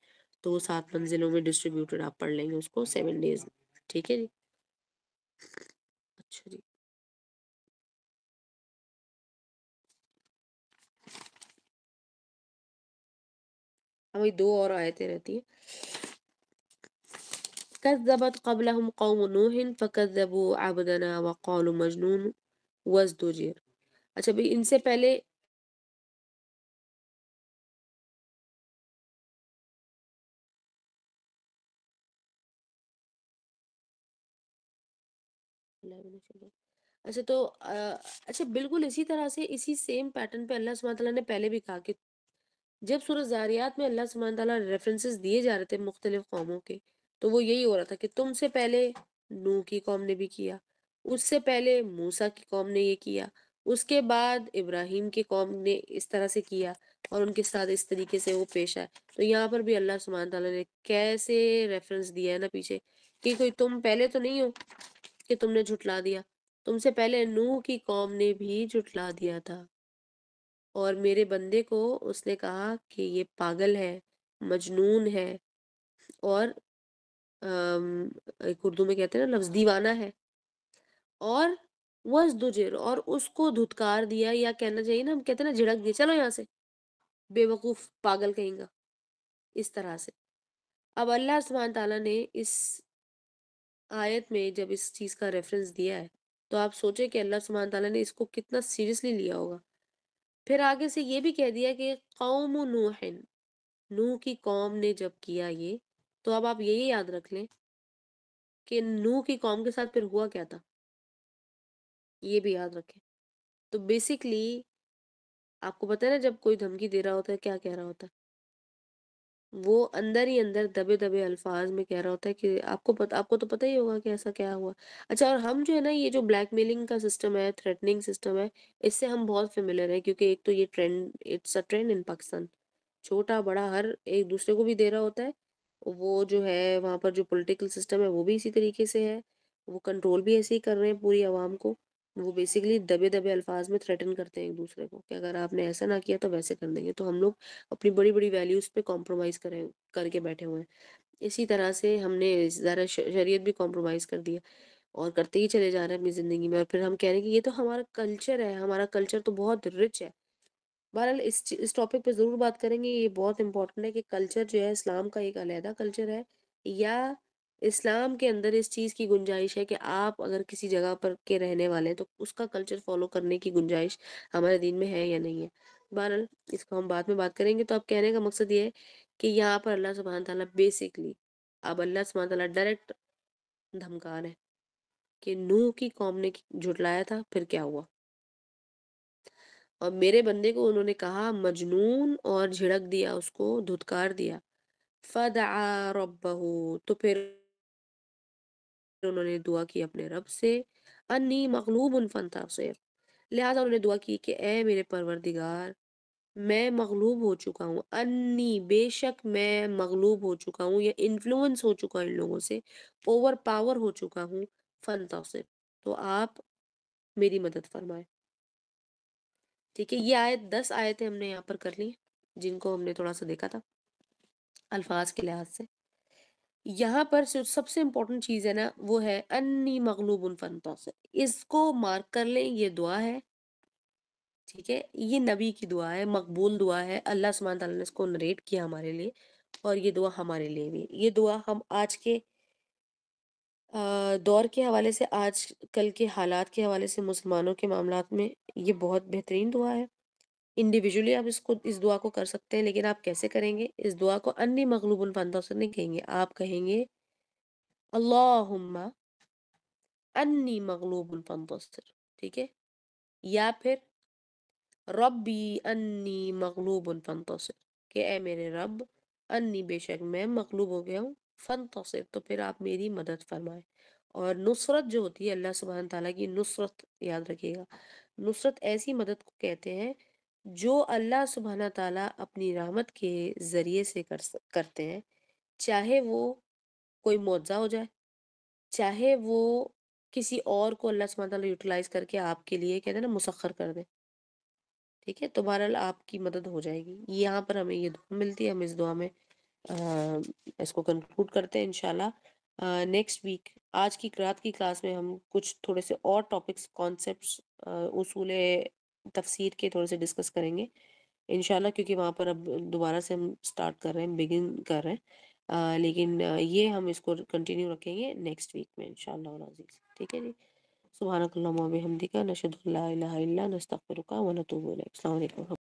تو وہ 7 منزلوں میں ڈسٹریبیوٹیڈ آپ پڑھ لیں گے اس کو 7 ڈیز. ٹھیک ہے جی. اچھا جی. ہمیں 2 اور آیتیں رہتی ہیں. كذبت قبلهم قوم نوح فكذبوا عبدنا وقالوا مجنون وازدجر. اچھا بھئی ان سے پہلے اچھا تو اچھا بالکل اسی طرح سے اسی سیم پیٹرن پہ اللہ سبحانہ تعالیٰ نے پہلے بھی کہا کہ جب سورہ زاریات میں اللہ سبحانہ تعالیٰ ریفرنسز دیے جا رہے تھے مختلف قوموں کے، تو وہ یہی ہو رہا تھا کہ تم سے پہلے نوح کی قوم نے بھی کیا، اس سے پہلے موسیٰ کی قوم نے یہ کیا، اس کے بعد ابراہیم کی قوم نے اس طرح سے کیا اور ان کے ساتھ اس طریقے سے وہ پیش آئے. تو یہاں پر بھی اللہ سبحانہ تعالیٰ نے کیسے ریفرنس دیا ہے نا پیچھے کہ کوئی تم پہلے تو نہیں ہو کہ تم نے جھٹلا دیا، تم سے پہلے نوح کی قوم نے بھی جھٹلا دیا تھا، اور میرے بندے کو اس نے کہا کہ یہ پاگل ہے، مجنون ہے، اور ایک اردو میں کہتے ہیں نا لفظ دیوانہ ہے، اور وزدجر، اور اس کو دھتکار دیا، یا کہنا چاہیے نا، ہم کہتے ہیں نا جھڑک دیا، چلو یہاں سے بے وقوف پاگل کہیں گا، اس طرح سے. اب اللہ سبحانہ تعالیٰ نے اس آیت میں جب اس چیز کا ریفرنس دیا ہے تو آپ سوچیں کہ اللہ سبحانہ تعالیٰ نے اس کو کتنا سیریسلی لیا ہوگا. پھر آگے سے یہ بھی کہہ دیا کہ قوم نوح، نوح کی قوم نے جب کیا یہ، تو اب آپ یہی یاد رکھ لیں کہ نوح کی قوم کے ساتھ پھر ہوا کیا تھا، یہ بھی یاد رکھیں. تو بیسکلی آپ کو پتہ ہے نا جب کوئی دھمکی دے رہا ہوتا ہے کیا کہہ رہا ہوتا ہے، وہ اندر ہی اندر دبے دبے الفاظ میں کہہ رہا ہوتا ہے کہ آپ کو تو پتہ ہی ہوگا کہ ایسا کیا ہوا. اچھا، اور ہم جو ہے نا یہ جو بلیک میلنگ کا سسٹم ہے، تھریٹننگ سسٹم ہے، اس سے ہم بہت فیملیئر ہیں، کیونکہ ایک تو یہ ٹرینڈ، اٹس اے ٹرینڈ ان پاکستان، چھوٹا بڑا ہر ایک دوسرے کو بھی دے رہا ہوتا ہے. وہ جو ہے وہاں پر جو پولیٹیکل سسٹم ہے وہ بھی اسی طریقے سے ہے، وہ کنٹرول بھی ایسے ہی کر رہے ہیں پوری عوام کو. وہ بیسیکلی دبے دبے الفاظ میں تھریٹن کرتے ہیں ایک دوسرے کو کہ اگر آپ نے ایسا نہ کیا تو ویسے کر دیں گے. تو ہم لوگ اپنی بڑی بڑی ویلیوز پہ کمپرومائز کر کے بیٹھے ہوئے ہیں. اسی طرح سے ہم نے ذرا شریعت بھی کمپرومائز کر دیا اور کرتے ہی چلے جا رہے ہیں اپنی زندگی میں، اور پھر ہم کہہ رہے ہیں کہ یہ تو ہمارا کلچر ہے، ہمارا کلچر تو بہت رچ ہے. بہرحال اس ٹاپک پہ ضرور بات کریں گے. یہ بہت امپورٹنٹ ہے کہ کلچر جو ہے اسلام کا ایک علیحدہ کلچر ہے، یا اسلام کے اندر اس چیز کی گنجائش ہے کہ آپ اگر کسی جگہ پر کے رہنے والے ہیں تو اس کا کلچر فالو کرنے کی گنجائش ہمارے دین میں ہے یا نہیں ہے. بہرحال اس کو ہم بعد میں بات کریں گے. تو اب کہنے کا مقصد یہ ہے کہ یہاں پر اللہ سبحانہ تعالیٰ بیسکلی، اب اللہ سبحانہ تعالیٰ ڈائریکٹ دھمکا رہے ہیں کہ نوح کی قوم نے جھٹلایا تھا، پھر کیا ہوا، اور میرے بندے کو انہوں نے کہا مجنون اور جھڑک دیا، اس کو دھتکار دیا. فدعا ربہ، تو پھر انہوں نے دعا کی اپنے رب سے، انی مغلوب فانتصر، لہٰذا انہوں نے دعا کی کہ اے میرے پروردگار میں مغلوب ہو چکا ہوں، انی بے شک میں مغلوب ہو چکا ہوں یا انفلوئنس ہو چکا ہوں ان لوگوں سے، اوور پاور ہو چکا ہوں، فانتصر، تو آپ میری مدد فرمائے. ٹھیک ہے، یہ آیت 10 آیتیں ہم نے یہاں پر کر لی جن کو ہم نے تھوڑا سا دیکھا تھا الفاظ کے لحاظ سے. یہاں پر سب سے امپورٹنٹ چیز ہے نا وہ ہے انی مغلوب فانتصر، اس کو مارک کر لیں، یہ دعا ہے. ٹھیک ہے، یہ نبی کی دعا ہے، مقبول دعا ہے، اللہ سبحانہ تعالیٰ نے اس کو نریٹ کیا ہمارے لیے، اور یہ دعا ہمارے لیے بھی. یہ دعا ہم آج کے دور کے حوالے سے، آج کل کے حالات کے حوالے سے، مسلمانوں کے معاملات میں یہ بہت بہترین دعا ہے. انڈیویجولی آپ اس دعا کو کر سکتے ہیں، لیکن آپ کیسے کریں گے؟ اس دعا کو انی مغلوب فانتصر نہیں کہیں گے، آپ کہیں گے اللہم انی مغلوب فانتصر. ٹھیک ہے، یا پھر ربی انی مغلوب فانتصر، کہ اے میرے رب، انی بے شک میں مغلوب ہو گیا ہوں، فانتصر، تو پھر آپ میری مدد فرمائیں. اور نصرت جو ہوتی ہے اللہ سبحانہ تعالیٰ کی نصرت، یاد رکھیے گا، نصرت ایسی مدد کو کہتے ہیں جو اللہ سبحانہ تعالیٰ اپنی رحمت کے ذریعے سے کرتے ہیں، چاہے وہ کوئی معجزہ ہو جائے، چاہے وہ کسی اور کو اللہ سبحانہ تعالیٰ یوٹیلائز کر کے آپ کے لیے کہتے ہیں نا مسخر کر دے، ٹھیک ہے؟ تو بہرحال آپ کی مدد ہو جائے گی. یہاں پر ہمیں یہ دعا ملتی ہے، ہم اس دعا میں اس کو کنکلوڈ کرتے ہیں انشاءاللہ. نیکسٹ ویک آج کی رات کی کلاس میں ہم کچھ تھوڑے سے اور ٹاپکس، کانسیپٹس، اصول تفسیر کے تھوڑے سے ڈسکس کریں گے انشاءاللہ، کیونکہ وہاں پر اب دوبارہ سے ہم سٹارٹ کر رہے ہیں، بگن کر رہے ہیں. لیکن یہ ہم اس کو کنٹینیو رکھیں گے نیکسٹ ویک میں انشاءاللہ العزیز. ٹھیک ہے جی. سبحانک اللہم و بحمدک، نشہد ان لا الہ الا انت، نستغفرک و نتوب الیک. السلام علیکم.